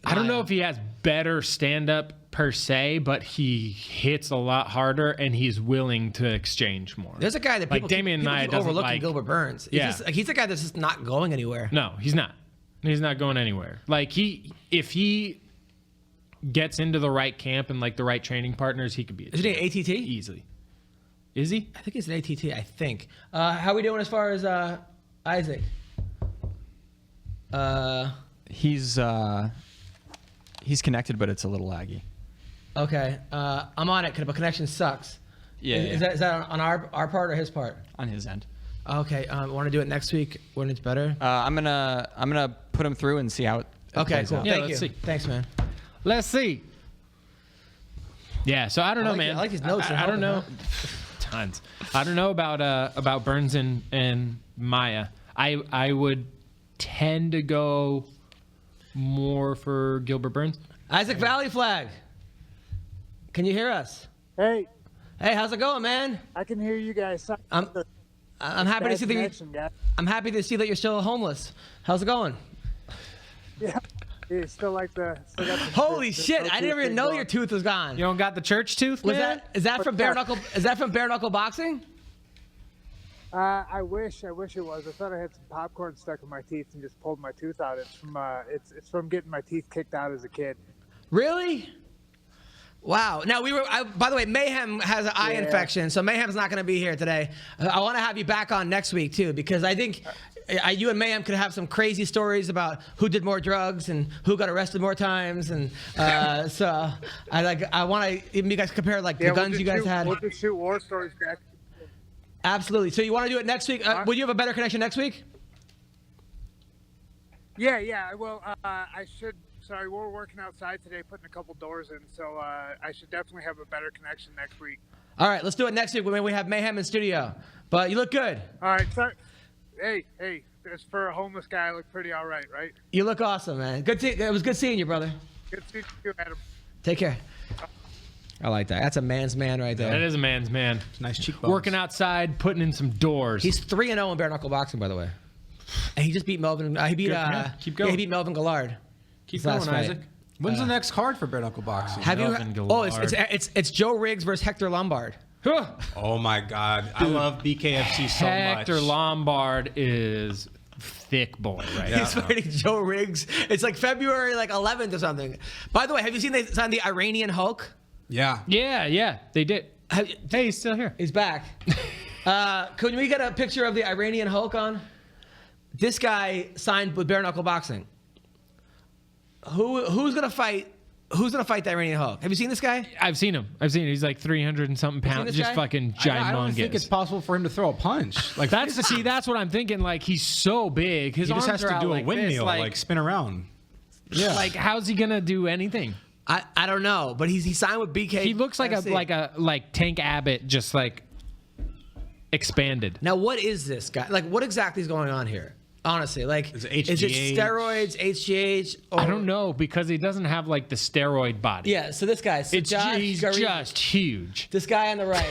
I don't know if he has better stand-up per se, but he hits a lot harder and he's willing to exchange more. There's a guy that people like Damian keep Maia doesn't overlooking, like. Gilbert Burns. Yeah. He's a guy that's just not going anywhere. No, he's not. He's not going anywhere. Like if he gets into the right camp and like the right training partners, he could be. Is he an ATT? Easily. Is he? I think he's an ATT. I think. How are we doing as far as Isaac? He's connected, but it's a little laggy. Okay, I'm on it, but connection sucks. Yeah. Is that on our part or his part? On his end. Okay, want to do it next week when it's better? I'm gonna put him through and see how it Okay, plays cool. out. Yeah, Thank you. let's see. Thanks, man. Let's see. Yeah, so I don't know, like man. I like these notes. I don't know. Tons. I don't know about Burns and Maia. I would tend to go more for Gilbert Burns. Isaac Valley Flag. Can you hear us? Hey, Hey, how's it going, man? I can hear you guys. I'm happy to see that connection, guys. I'm happy to see that you're still homeless. How's it going? Yeah, you still got the Holy the shit! I didn't even thing know going. your tooth was gone. You don't got the church tooth, Was man? is that from bare knuckle? Is that from bare knuckle boxing? I wish it was. I thought I had some popcorn stuck in my teeth and just pulled my tooth out. It's from it's from getting my teeth kicked out as a kid. Really? Wow. Now by the way, Mayhem has an eye infection, so Mayhem's not going to be here today. I want to have you back on next week too, because I think you and Mayhem could have some crazy stories about who did more drugs and who got arrested more times, and so I want to even you guys compare like the guns you guys had. We'll just shoot war stories back. Absolutely. So you want to do it next week? Would you have a better connection next week? Yeah. Well, I should. Sorry, we're working outside today, putting a couple doors in, so I should definitely have a better connection next week. All right, let's do it next week when we have Mayhem in studio. But you look good. All right. So, hey, as for a homeless guy, I look pretty all right, right? You look awesome, man. It was good seeing you, brother. Good to see you, Adam. Take care. I like that. That's a man's man right there. That is a man's man. Nice cheekbones. Working outside, putting in some doors. He's 3-0 in bare knuckle boxing, by the way. And he just beat Melvin. He beat. Good for him. Keep going. Yeah, he beat Melvin Gillard. Keep his last going, fight. Isaac. When's the next card for bare knuckle boxing? Have you? Melvin Oh, Gillard. it's Joe Riggs versus Hector Lombard. Oh my God, I love BKFC so Hector much. Lombard is thick boy right now. He's fighting Joe Riggs. It's like February 11th or something. By the way, have you seen they signed the Iranian Hulk? Yeah. Yeah, they did. Hey, he's still here. He's back. Can we get a picture of the Iranian Hulk on? This guy signed with bare knuckle boxing. Who's gonna fight? Who's gonna fight the Iranian Hulk? Have you seen this guy? I've seen him. He's like 300 and something seen pounds, this just guy? fucking I don't think it's gimongous. possible for him to throw a punch. Like That's what I'm thinking. Like he's so big, his he just arms has are to out do a like windmill, this, like spin around. Yeah. Like how's he gonna do anything? I don't know, but he signed with BK. He looks like FC. like Tank Abbott, just like expanded. Now, what is this guy? Like, what exactly is going on here? Honestly, like, Is it is it HGH? steroids, HGH? Or, I don't know because he doesn't have like the steroid body. Yeah, so this guy, He's just huge. this guy on the right,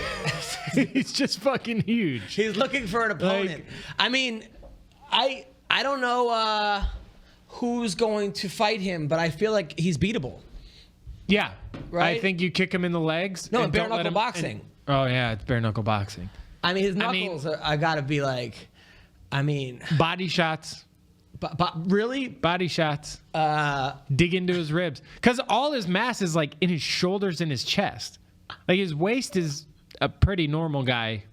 He's just fucking huge. he's looking for an opponent. Like- I mean, I don't know who's going to fight him, but I feel like he's beatable. Yeah. Right? I think you kick him in the legs. No, and in bare don't let knuckle him- boxing. Oh yeah, it's bare knuckle boxing. I mean, his knuckles are gotta be like, I mean, Body shots. but really? Body shots. Dig into his ribs. Because all his mass is like in his shoulders and his chest. Like his waist is a pretty normal guy.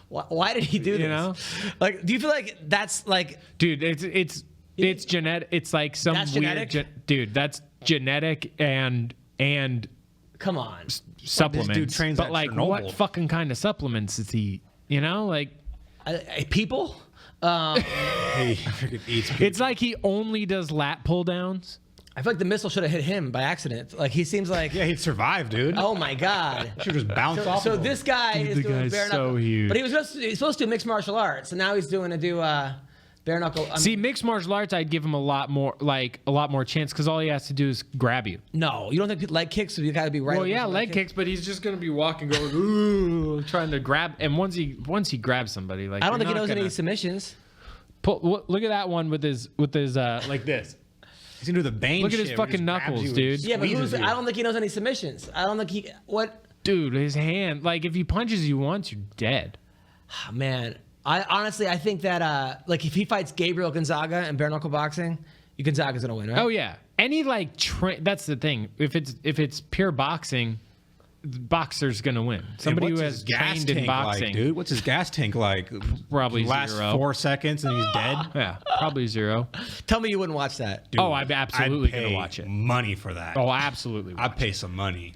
Why did he do this? You know? Like, do you feel like that's like, Dude, it's genetic. It's like some That's weird genetic? dude, that's genetic and come on? supplements. trains but at like Chernobyl. what fucking kind of supplements is he? You know, like People? He freaking eats people. it's like he only does lat pull downs. I feel like the missile should have hit him by accident. Like, he seems like, Yeah, he'd survive, dude. oh my God. Should just bounce off. So of him. this guy is the doing guy's bare so knuckle. huge. But he's supposed to do mixed martial arts, and now he's doing bare knuckle. See, mixed martial arts, I'd give him a lot more chance because all he has to do is grab you. no, you don't think leg kicks? You got to be right. Well, with yeah, the leg kicks, but he's just gonna be walking, going, ooh, trying to grab. And once he grabs somebody, like I don't you're think he not knows any gonna- submissions. Look at that one with his like this. He's gonna do the Bane Look at his shit where he fucking just grabs knuckles, you and dude. Yeah, but squeezes you. I don't think he knows any submissions. I don't think he. What? Dude, his hand, like if he punches you once, you're dead. Oh, man, I honestly think that like if he fights Gabriel Gonzaga in bare knuckle boxing, Gonzaga's gonna win, right? Oh yeah, any like that's the thing. If it's pure boxing, the boxer's gonna win. Somebody What's who his has gas trained in tank boxing, like, dude. What's his gas tank like? Probably Last 0. 4 seconds and he's dead. Yeah, probably 0. Tell me you wouldn't watch that. Dude, Oh, I'm absolutely I'd pay gonna watch it. Money for that. Oh, absolutely. I'd pay some money.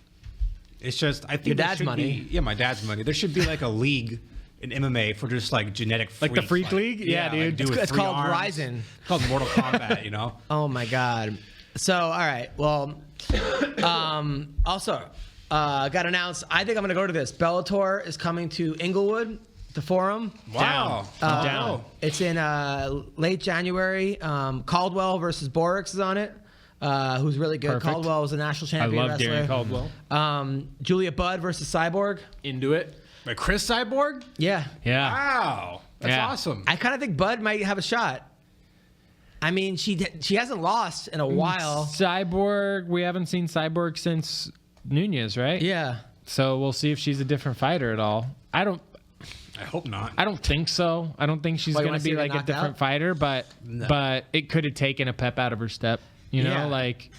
It's just I think Your there dad's should money. Yeah, my dad's money. There should be like a league in MMA for just like genetic freaks. Like the Freak League? Yeah, dude. Like, do with It's 3 called arms. Ryzen. It's called Mortal Kombat. You know. Oh my God. So all right, well, also got announced. I think I'm gonna go to this. Bellator is coming to Inglewood, the Forum. Wow. Down. It's in late January. Caldwell versus Borix is on it. Who's really good. Perfect. Caldwell was a national I champion love wrestler. Darren Caldwell. Julia Budd versus Cyborg. Into it. Like Chris Cyborg. Yeah. Yeah. Wow. That's Yeah. awesome. I kind of think Budd might have a shot. I mean, she hasn't lost in a while. Cyborg, we haven't seen Cyborg since Nunez, right? Yeah. So we'll see if she's a different fighter at all. I don't hope not. I don't think so. I don't think she's Why, you going wanna to see be her like a knocked different out? fighter, but it could have taken a pep out of her step. You know, Yeah. like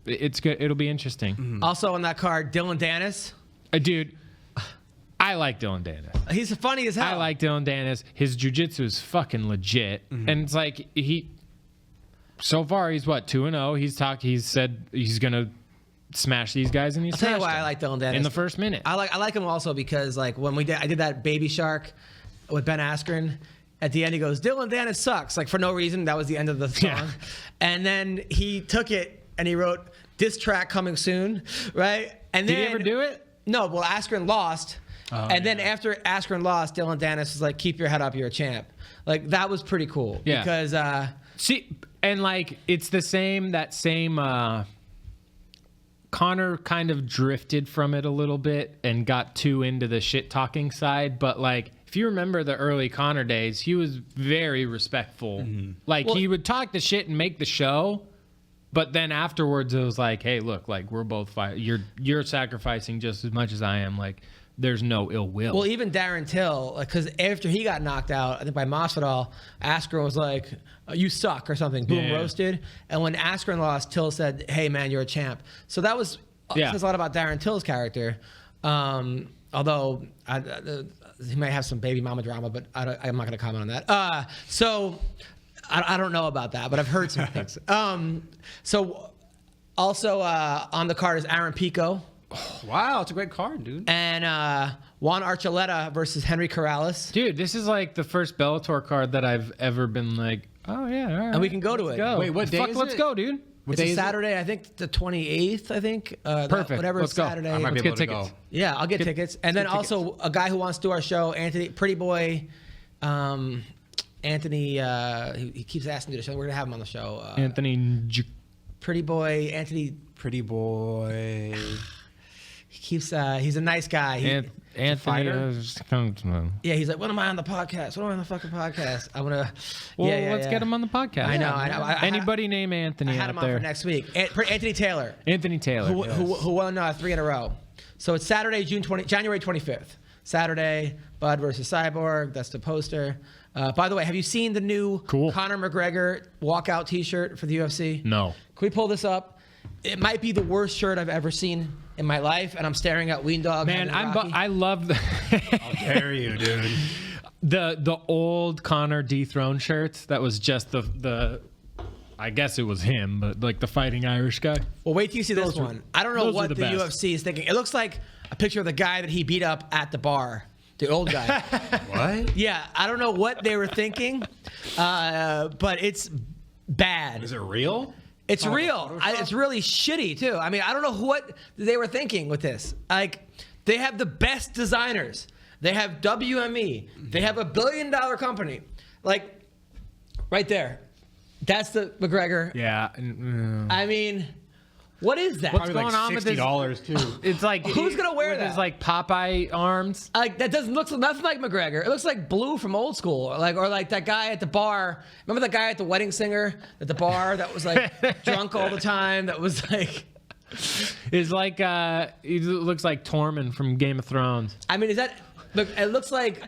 it's good. It'll be interesting. Also on that card, Dylan Danis. Dude, I like Dylan Danis. He's funny as hell. I like Dylan Danis. His jiu-jitsu is fucking legit. And it's like so far he's what, 2-0. He's said he's going to smash these guys, and he's I'll tell you why I like Dylan Danis in the first minute. I like him also because like when I did that Baby Shark with Ben Askren. At the end, he goes, Dylan Danis sucks. Like, for no reason. That was the end of the song. Yeah. And then he took it and he wrote, diss track coming soon, right? And Did then, he ever do it? No, well, Askren lost. And then after Askren lost, Dylan Danis was like, keep your head up, you're a champ. Like, that was pretty cool. Yeah. Because, See, and like it's that same Connor kind of drifted from it a little bit and got too into the shit talking side, but like if you remember the early Connor days, he was very respectful. Like he would talk the shit and make the show, but then afterwards it was like, hey, look, like we're both fighting. You're sacrificing just as much as I am. Like there's no ill will. well, even Darren Till, because after he got knocked out, I think by Masvidal, Askren was like, you suck or something. Boom, Yeah. roasted. And when Askren lost, Till said, hey, man, you're a champ. So that was says a lot about Darren Till's character. Although he might have some baby mama drama, but I'm not going to comment on that. So I don't know about that, but I've heard some things. So also on the card is Aaron Pico. Wow, it's a great card, dude. And Juan Archuleta versus Henry Corrales. Dude, this is like the first Bellator card that I've ever been like, oh yeah, all right. And we can go to let's it. Go. Wait, what day is Let's it? go, dude. It's a Saturday, I think the 28th, I think. Perfect. Whatever Let's go. Saturday. I might Let's be get able to tickets. go. Yeah, I'll get tickets. And then also a guy who wants to do our show, Anthony Pretty Boy. Anthony. He keeps asking to do the show. We're gonna have him on the show. Pretty boy Anthony. Pretty boy. He keeps. He's a nice guy. Anthony. Yeah, he's like, when am I on the podcast? When am I on the fucking podcast? I'm gonna. Well, let's get him on the podcast. I know. Anybody name Anthony I had out him there? on for next week. Anthony Taylor. Anthony Taylor. Who won 3 in a row. So it's Saturday, January 25th. Saturday, Bud versus Cyborg. That's the poster. By the way, have you seen the new Conor McGregor walkout T-shirt for the UFC? No. Can we pull this up? It might be the worst shirt I've ever seen in my life, and I'm staring at Weendawg. Man, I love the. How dare you, dude? The old Conor dethroned shirts. That was just the. I guess it was him, but like the fighting Irish guy. Well, wait till you see this one. I don't know what the UFC is thinking. It looks like a picture of the guy that he beat up at the bar. The old guy. What? Yeah, I don't know what they were thinking, but it's bad. Is it real? It's real. It's really shitty too. I mean, I don't know what they were thinking with this. Like, they have the best designers. They have WME. They have $1 billion company. Like, right there. That's the McGregor. Yeah. I mean, what is that? What's Probably going like on with this? $60 too. It's like Who's gonna wear with that? his like Popeye arms. Like, that doesn't look nothing like McGregor. It looks like Blue from Old School, or like that guy at the bar. Remember that guy at the wedding singer at the bar that was like drunk all the time? That was like. Is like he looks like Tormund from Game of Thrones. I mean, is that? Look, it looks like.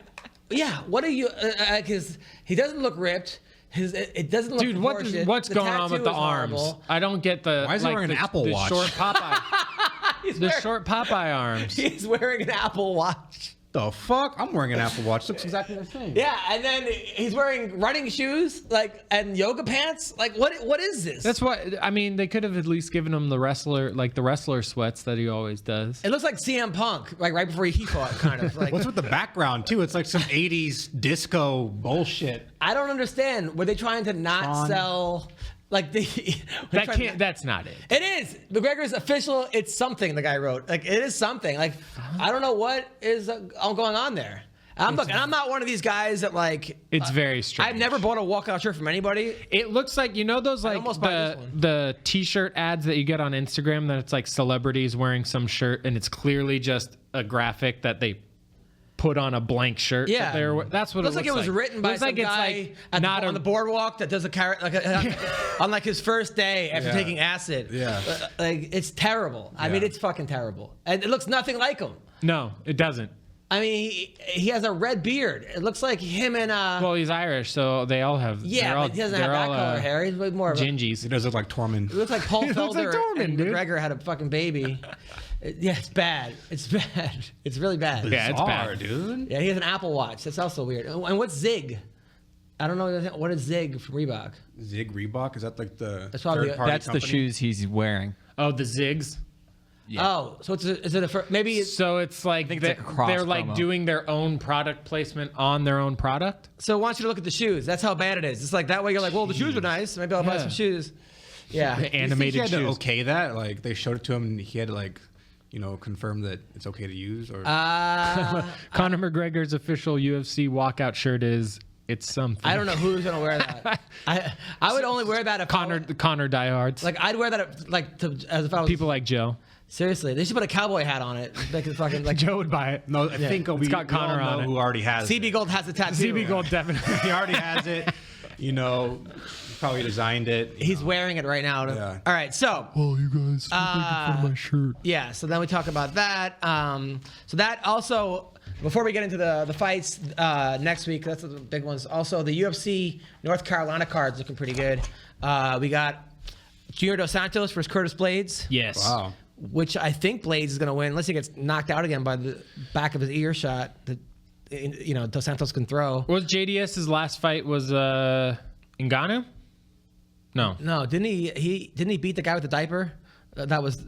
Yeah. What are you? Because he doesn't look ripped. It doesn't look. Dude, what's going on with the arms? Horrible. I don't get the. Why is he wearing an Apple the Watch? Short Popeye. Short Popeye arms. He's wearing an Apple Watch. The fuck? I'm wearing an Apple Watch. Looks exactly the same. Yeah, and then he's wearing running shoes, like, and yoga pants. Like, what is this? That's what I mean. They could have at least given him the wrestler sweats that he always does. It looks like CM Punk, like right before he fought, kind of. Like, What's with the background too? It's like some 80s disco bullshit. I don't understand. Were they trying to not sell? Like That's not it. It is. McGregor's official. It's something. The guy wrote. Like, it is something. Like, I don't know what is going on there. I'm not one of these guys that like. It's very strange. I've never bought a walkout shirt from anybody. It looks like, you know, those like the T-shirt ads that you get on Instagram that it's like celebrities wearing some shirt and it's clearly just a graphic that they put on a blank shirt. Yeah, that's what it looks like. It was written by some guy on the boardwalk that does a carrot on like his first day after taking acid. Yeah, like it's terrible. I mean, it's fucking terrible, and it looks nothing like him. No, it doesn't. I mean, he has a red beard. It looks like him and well, he's Irish, so they all have. Yeah, but he doesn't have that color hair. He's way more of gingies. He does look like Tormund. He looks like Paul Felder and dude. McGregor had a fucking baby. Yeah, it's bad. It's bad. It's really bad. Yeah, it's bad, dude. Yeah, he has an Apple Watch. That's also weird. And what's Zig? I don't know what is Zig from Reebok. Zig Reebok? Is that like the That's probably third-party That's company? the shoes he's wearing. Oh, the Zigs. Yeah. Oh, so is it maybe? So it's like it's like a cross they're like promo. doing their own product placement on their own product. So I want you to look at the shoes. That's how bad it is. It's like that way you're like, well, the shoes are nice. Maybe I'll buy some shoes. Yeah. The animated he had to shoes. okay that? Like they showed it to him and he had to like, confirm that it's okay to use? Or Conor McGregor's official UFC walkout shirt is it's something. I don't know who's gonna wear that. I would only wear that if Conor diehards. Like I'd wear that as if I was people like Joe. Seriously, they should put a cowboy hat on it. Make it fucking like Joe would buy it. no, I think It's got Conor on it. who already has CB it. Gold has the tattoo. CB Gold definitely. He already has it. He probably designed it. He's wearing it right now. Yeah. All right, so Oh, you guys, stop making fun of my shirt. yeah, so then we talk about that. So that also, before we get into the fights next week, that's the big ones. Also, the UFC North Carolina card's looking pretty good. We got Junior Dos Santos versus Curtis Blades. Yes. Wow. Which I think Blades is going to win, unless he gets knocked out again by the back of his ear shot that Dos Santos can throw. Was JDS's last fight was Ngannou? No, Didn't he beat the guy with the diaper? That was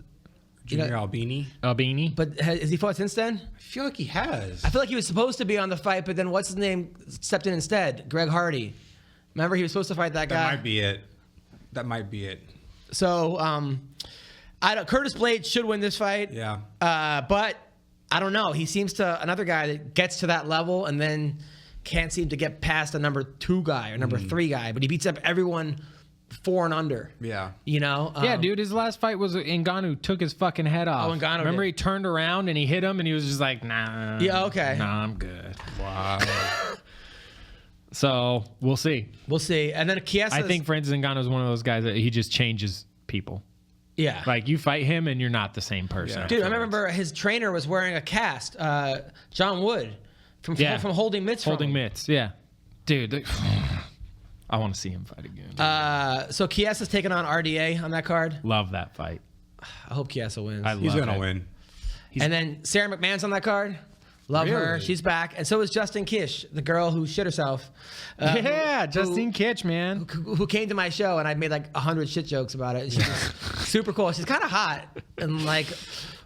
Junior Albini. Albini. But has he fought since then? I feel like he has. I feel like he was supposed to be on the fight, but then what's his name stepped in instead? Greg Hardy. Remember, he was supposed to fight that guy. That might be it. So, Curtis Blades should win this fight. Yeah. But I don't know. He seems to another guy that gets to that level and then can't seem to get past the number 2 guy or number 3 guy, but he beats up everyone 4 and under. Yeah. You know? Yeah, dude, his last fight was Ngannou took his fucking head off. Oh, Ngannou Remember did. he turned around and he hit him and he was just like, nah. Yeah, okay. Nah, I'm good. Wow. So we'll see. We'll see. And then Chiesa. I think Francis Ngannou is one of those guys that he just changes people. Yeah. Like you fight him and you're not the same person. Yeah. Dude, I remember his trainer was wearing a cast, John Wood, from Holding Mitts. Holding Mitts, yeah. Dude, I want to see him fight again. So Chiesa's taking on RDA on that card. Love that fight. I hope Chiesa wins. He's going to win. And then Sarah McMahon's on that card. Love her. Really? She's back. And so is Justine Kish, the girl who shit herself. Justine Kitch, man. Who came to my show, and I made like 100 shit jokes about it. She's super cool. She's kind of hot, and like,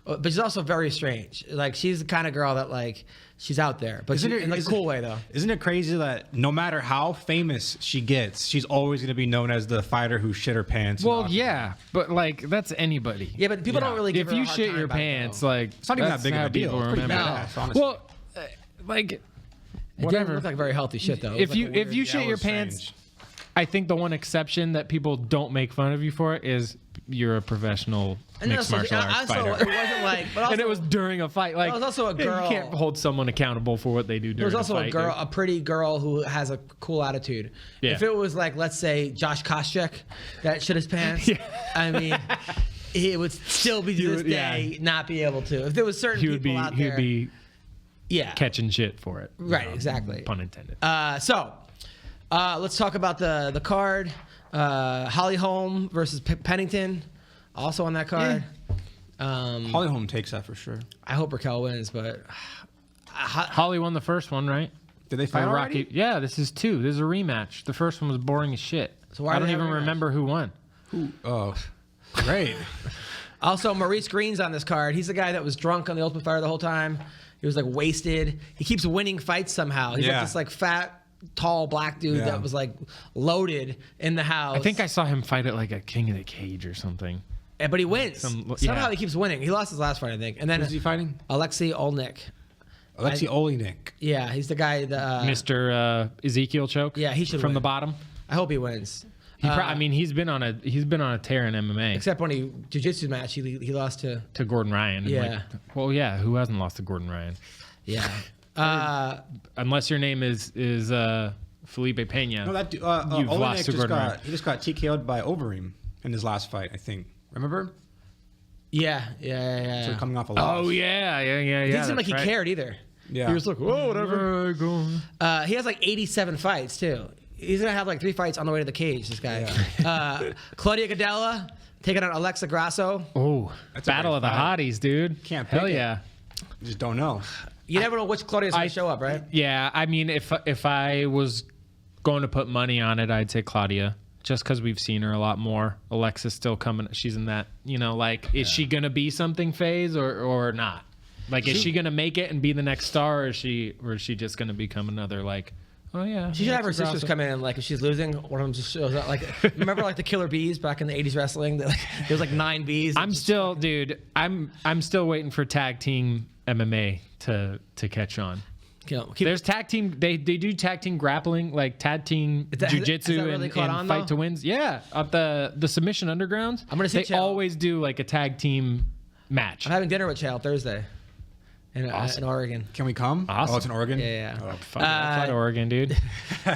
but she's also very strange. Like, she's the kind of girl that like, she's out there, but in like a cool way though. Isn't it crazy that no matter how famous she gets, she's always going to be known as the fighter who shit her pants? Well, yeah, but like that's anybody. Yeah, but people don't really give If her a you hard shit time your about it, pants, though. like It's not even that that's big of how a deal. people It's pretty remember badass, it. honestly. Well, like It didn't whatever. look like very healthy shit though. It If was, you like, a if you weird- shit it your was pants, strange. I think the one exception that people don't make fun of you for is you're a professional And mixed also- martial arts also, fighter. it wasn't like, but also, And it was during a fight. Like was also a girl- You can't hold someone accountable for what they do during there was also a fight. a girl, dude. a pretty girl who has a cool attitude. Yeah. If it was like, let's say Josh Koscheck that shit his pants, I mean, he would still be to this would- yeah. day not be able to. If there was certain He would people be out he there, would be yeah, catching shit for it. you Right, know, exactly. Pun intended. Let's talk about the card. Holly Holm versus Pennington, also on that card. Holly Holm takes that for sure. I hope Raquel wins, but Holly won the first one, right? Did they fight Or already? Yeah, this is 2. This is a rematch. The first one was boring as shit. So why I do don't they have even a rematch? remember who won. Oh, great. also Maurice Green's on this card. He's the guy that was drunk on the Ultimate Fighter the whole time. He was like wasted. He keeps winning fights somehow. He's like Yeah. this like fat, tall black dude Yeah. that was like loaded in the house. I think I saw him fight at like a King of the Cage or something. But he wins. yeah. Somehow he keeps winning. He lost his last fight, I think. And then Who's he fighting? Alexei Olnik. Alexei Olenek. Yeah, he's the guy that. Mr. Ezekiel Choke. Yeah, he should from win. the bottom. I hope he wins. I mean, he's been on a tear in MMA Except when he jiu-jitsu match, he lost to. to Gordon Ryan. And Yeah. well, yeah. Who hasn't lost to Gordon Ryan? Yeah. Unless your name is Felipe Pena. No, that dude, You've lost Olenek to Gordon Ryan. he just got TKO'd by Overeem in his last fight, I think. Remember? Yeah. So coming off a loss. Oh yeah. He didn't seem like he cared either. Yeah. He was like, whoa, whatever. Whatever. He has like 87 fights too. He's gonna have like 3 fights on the way to the cage. This guy, Claudia Gardella taking on Alexa Grasso. Oh, That's a battle great of the fight. hotties, dude. Can't Hell pick it. yeah. You just don't know. You never know which Claudia's gonna show up, right? Yeah, I mean, if I was going to put money on it, I'd say Claudia, just because we've seen her a lot more. Alexa's still coming. She's in that, like, is she gonna be something phase or not? Like, is she gonna make it and be the next star, or is she just gonna become another like? Oh yeah. She should have her Alexa sisters Grasso. come in, and like if she's losing, one of them just shows up. Like, remember like the Killer Bees back in the '80s wrestling? There was like 9 bees. I'm still waiting for tag team MMA to catch on. There's tag team. They do tag team grappling, like tag team Is that jiu-jitsu really and caught on, fight though? to wins. Yeah, at the Submission Undergrounds. I'm gonna see They Chael. always do like a tag team match. I'm having dinner with Chael Thursday in Awesome. Oregon. Can we come? Awesome. Oh, it's in Oregon? Yeah. Oh, Fuck it, I'll fly to Oregon, dude.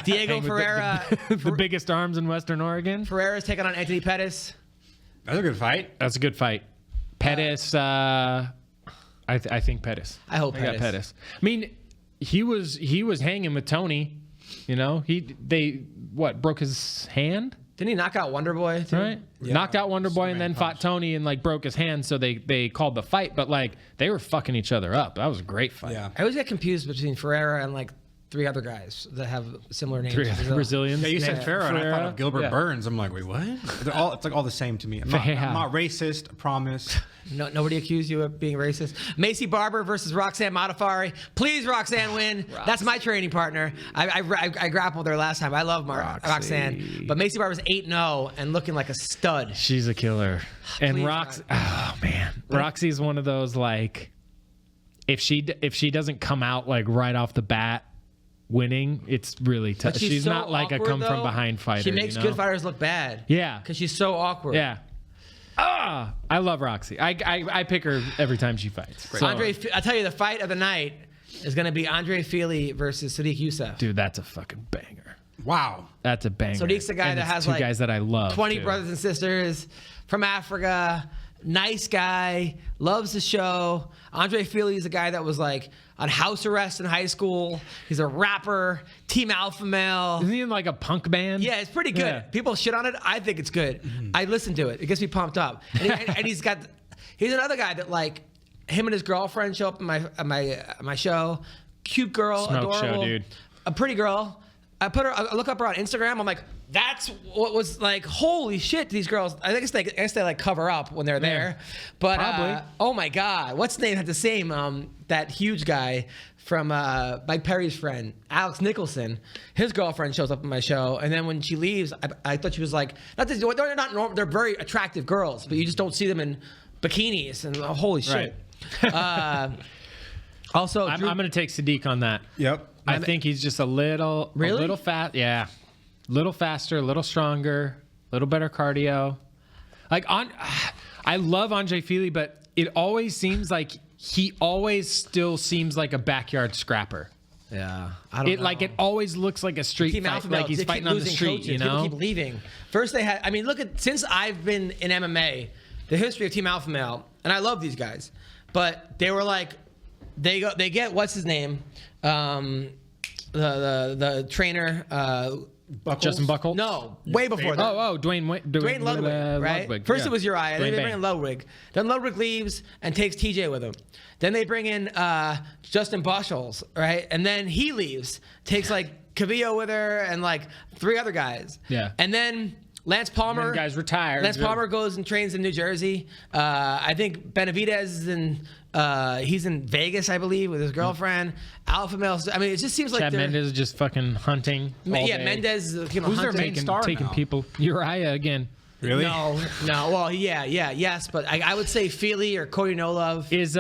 Diego Hang with Ferreira. the biggest arms in Western Oregon. Ferreira's taking on Anthony Pettis. That's a good fight. That's a good fight. Pettis. I think Pettis. I hope I got Pettis. Pettis. I mean, he was hanging with Tony. They broke his hand. Didn't he knock out Wonder Boy too? Right? Yeah. Knocked out Wonder Boy and Superman then fought punch. Tony and like broke his hand, so they called the fight, but like they were fucking each other up. That was a great fight. Yeah. I always get confused between Ferreira and like 3 other guys that have similar names. 3 other Brazilians. Yeah, you said Farrah, and I thought of Gilbert Yeah. Burns. I'm like, wait, what? It's like all the same to me. I'm not racist, I promise. No, nobody accused you of being racist. Macy Barber versus Roxanne Modafari. Please, Roxanne, win. That's my training partner. I grappled her last time. I love Roxanne. But Macy Barber's 8-0 and looking like a stud. She's a killer. And Please, Roxy, oh man, Roxy's one of those like, if she doesn't come out like right off the bat winning, it's really tough. But She's so not like a awkward, come from though. behind fighter. She makes good fighters look bad. Yeah. Because she's so awkward. Yeah. I love Roxy. I pick her every time she fights. So, I'll tell you, the fight of the night is going to be Andre Fili versus Sadiq Youssef. dude, that's a fucking banger. Wow. That's a banger. Sadiq's the guy And that it's has two like guys that I love. 20 too. brothers and sisters from Africa. Nice guy, loves the show. Andre Fili is a guy that was like on house arrest in high school. He's a rapper, Team Alpha Male. Isn't he in like a punk band? Yeah, it's pretty good. Yeah. People shit on it. I think it's good. I listen to it. It gets me pumped up. And he's another guy that like him and his girlfriend show up in my show. Cute girl, Smoke show, adorable, dude. a pretty girl. I look up her on Instagram. I'm like, that's what was like. Holy shit, these girls. I guess they like cover up when they're there. But Probably. oh my god, what's his name? Had the same that huge guy from Mike Perry's friend, Alex Nicholson. His girlfriend shows up in my show, and then when she leaves, I thought she was like, they're not normal. They're very attractive girls, but you just don't see them in bikinis. And holy shit. Also, I'm going to take Sadiq on that. Yep. I think he's just a little fast. Yeah. Little faster, a little stronger, a little better cardio. I love Andre Fili, but it always seems like he always still seems like a backyard scrapper. Yeah, I don't know. It always looks like a street Team fight, Alpha like Male, he's they fighting keep on the losing street, coaches. you know? People keep leaving. First they had, since I've been in MMA, the history of Team Alpha Male, and I love these guys, but they were like, they get, what's his name? The trainer, Buckles? Justin Buckles? No, way before that. Dwayne Ludwig, right? Ludwig, First yeah. it was Uriah, then Dwayne they bring Bang. in Ludwig. Then Ludwig leaves and takes TJ with him. Then they bring in Justin Buchholz, right? And then he leaves, takes like Cavillo with her and like 3 other guys. Yeah. And then Lance Palmer. And then guys retire. Lance Palmer goes and trains in New Jersey. I think Benavidez is he's in Vegas, I believe, with his girlfriend. Alpha Male. I mean, it just seems like Chad Mendes is just fucking hunting. All day. Mendez is Who's their main star taking now? people. Uriah again. Really? No. Well, yes, but I would say Feely or Cody No Love. Is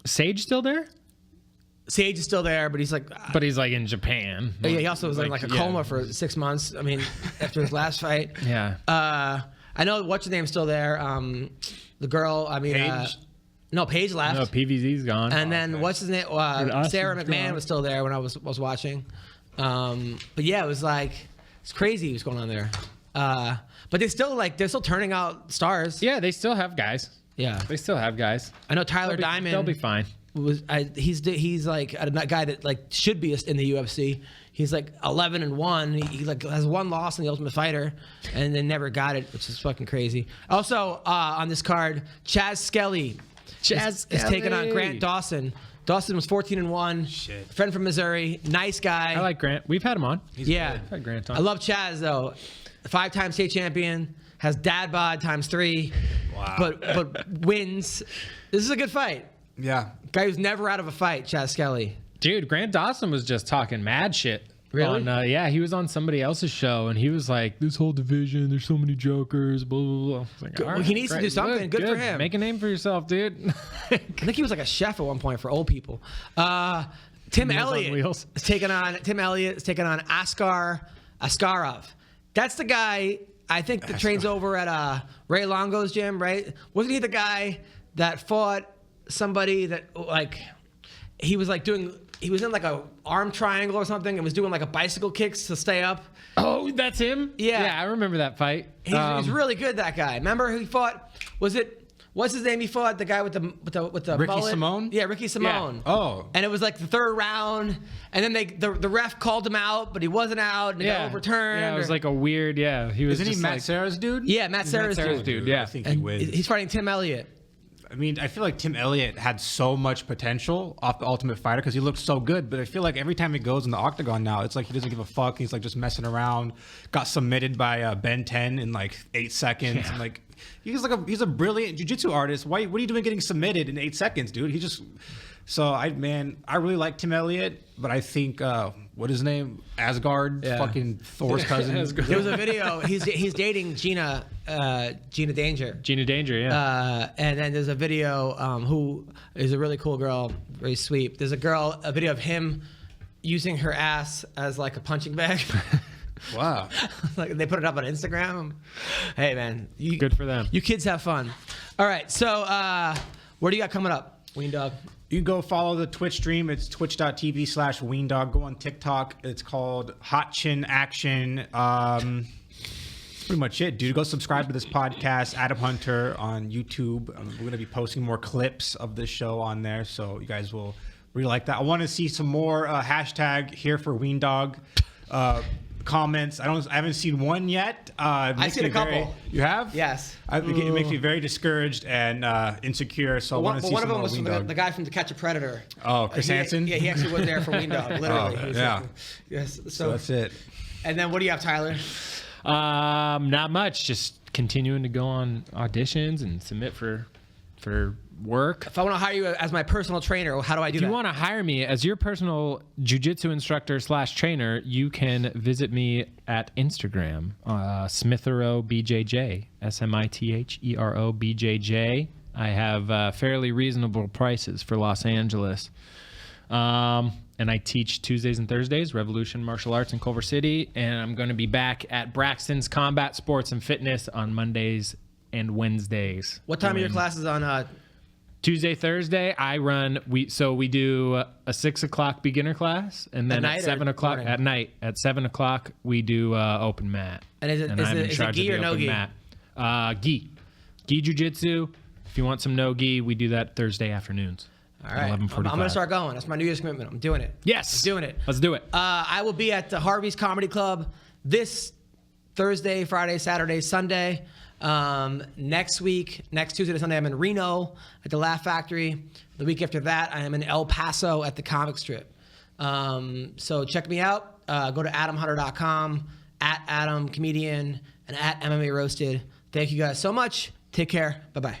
Sage still there? Sage is still there, but he's like, But he's like in Japan. yeah, he also was in like a coma for 6 months. I mean, after his last fight. Yeah. I know what's her name's still there. The girl. I mean, Paige? no, Paige left. No, PVZ's gone. And then what's his name? Austin's Sarah McMahon gone. was still there when I was watching. But yeah, it was like it's crazy what's going on there. But they're still turning out stars. Yeah, they still have guys. Yeah. They still have guys. I know Tyler Diamond. They'll be fine. He's like a guy that like should be in the UFC. He's like 11-1. He like has one loss in the Ultimate Fighter, and then never got it, which is fucking crazy. Also on this card, Chaz Skelly is taking on Grant Dawson. Dawson was 14-1. Shit. Friend from Missouri, nice guy. I like Grant. We've had him on. Yeah, I've had Grant on. I love Chaz though. 5-time state champion, has dad bod ×3. Wow. But wins. This is a good fight. Yeah. Guy who's never out of a fight, Chaz Skelly. Dude, Grant Dawson was just talking mad shit. Really? Yeah, he was on somebody else's show, and he was like, this whole division, there's so many jokers, blah, blah, blah. I was like, Well, all right, he needs to great. do something. Good for him. Make a name for yourself, dude. I think he was like a chef at one point for old people. Tim Meals on Elliott Wheels. is taking on Askar Askarov. That's the guy I think that trains over at Ray Longo's gym, right? Wasn't he the guy that fought somebody that like he was in like a arm triangle or something and was doing like a bicycle kicks to stay up? Oh, that's him? Yeah. Yeah, I remember that fight. He's really good, that guy. Remember who he fought? What's his name? He fought the guy with the Ricky mullet? Simone? Yeah, Ricky Simone. Oh. And it was like the 3rd round, and then the ref called him out, but he wasn't out, and it got overturned. Yeah, it was like a weird, he was Isn't he just Matt like, Serra's dude? yeah, Matt Serra's dude. dude, yeah. I think And he wins. he's fighting Tim Elliott. I mean, I feel like Tim Elliott had so much potential off the Ultimate Fighter because he looked so good. But I feel like every time he goes in the octagon now, it's like he doesn't give a fuck. He's like just messing around. Got submitted by Ben 10 in like 8 seconds. Yeah. And like he's a brilliant jiu-jitsu artist. What are you doing getting submitted in 8 seconds, dude? I really like Tim Elliott, but I think what is his name? Asgard, Yeah. fucking Thor's cousin. There was a video. He's dating Gina Danger. Gina Danger, yeah. And then there's a video who is a really cool girl, very sweet. There's a video of him using her ass as like a punching bag. Wow. Like they put it up on Instagram. Hey man, Good for them. You kids have fun. All right, so what do you got coming up, Weendawg? You can go follow the Twitch stream. It's twitch.tv/Weendawg. Go on TikTok. It's called Hot Chin Action. That's pretty much it, dude. Go subscribe to this podcast, Adam Hunter, on YouTube. We're going to be posting more clips of this show on there, so you guys will really like that. I want to see some more hashtag here for Weendawg comments. I haven't seen one yet. I've seen a couple. You have? Yes. It makes me very discouraged and insecure. So I want to see one some of them more was from Weendawg. the guy from To Catch a Predator. Oh, Chris Hansen? Yeah, he actually was there for Weendawg, literally. Oh, He was yeah. like- yes. So that's it. And then what do you have, Tyler? Not much. Just continuing to go on auditions and submit for work. If I want to hire you as my personal trainer, how do I do If that? you want to hire me as your personal jiu-jitsu instructor / trainer, you can visit me at Instagram, SmitheroBJJ, SMITHEROBJJ. I have fairly reasonable prices for Los Angeles. And I teach Tuesdays and Thursdays, Revolution Martial Arts in Culver City. And I'm going to be back at Braxton's Combat Sports and Fitness on Mondays and Wednesdays. What time are your classes on? Tuesday, Thursday, I run. We do a 6 o'clock beginner class, and then At night at or 7 o'clock morning? at night. At 7 o'clock, we do open mat. And is it I'm in charge of gi the or no open gi? mat. Gi jiu-jitsu. If you want some no gi, we do that Thursday afternoons. All right. I'm 11:45. going to start going. That's my New Year's commitment. I'm doing it. Yes, I'm doing it. Let's do it. I will be at the Harvey's Comedy Club this Thursday, Friday, Saturday, Sunday. Next Tuesday to Sunday, I'm in Reno at the Laugh Factory. The week after that, I am in El Paso at the Comic Strip. So check me out. Go to adamhunter.com, at Adam Comedian, and at MMA Roasted. Thank you guys so much. Take care. Bye-bye.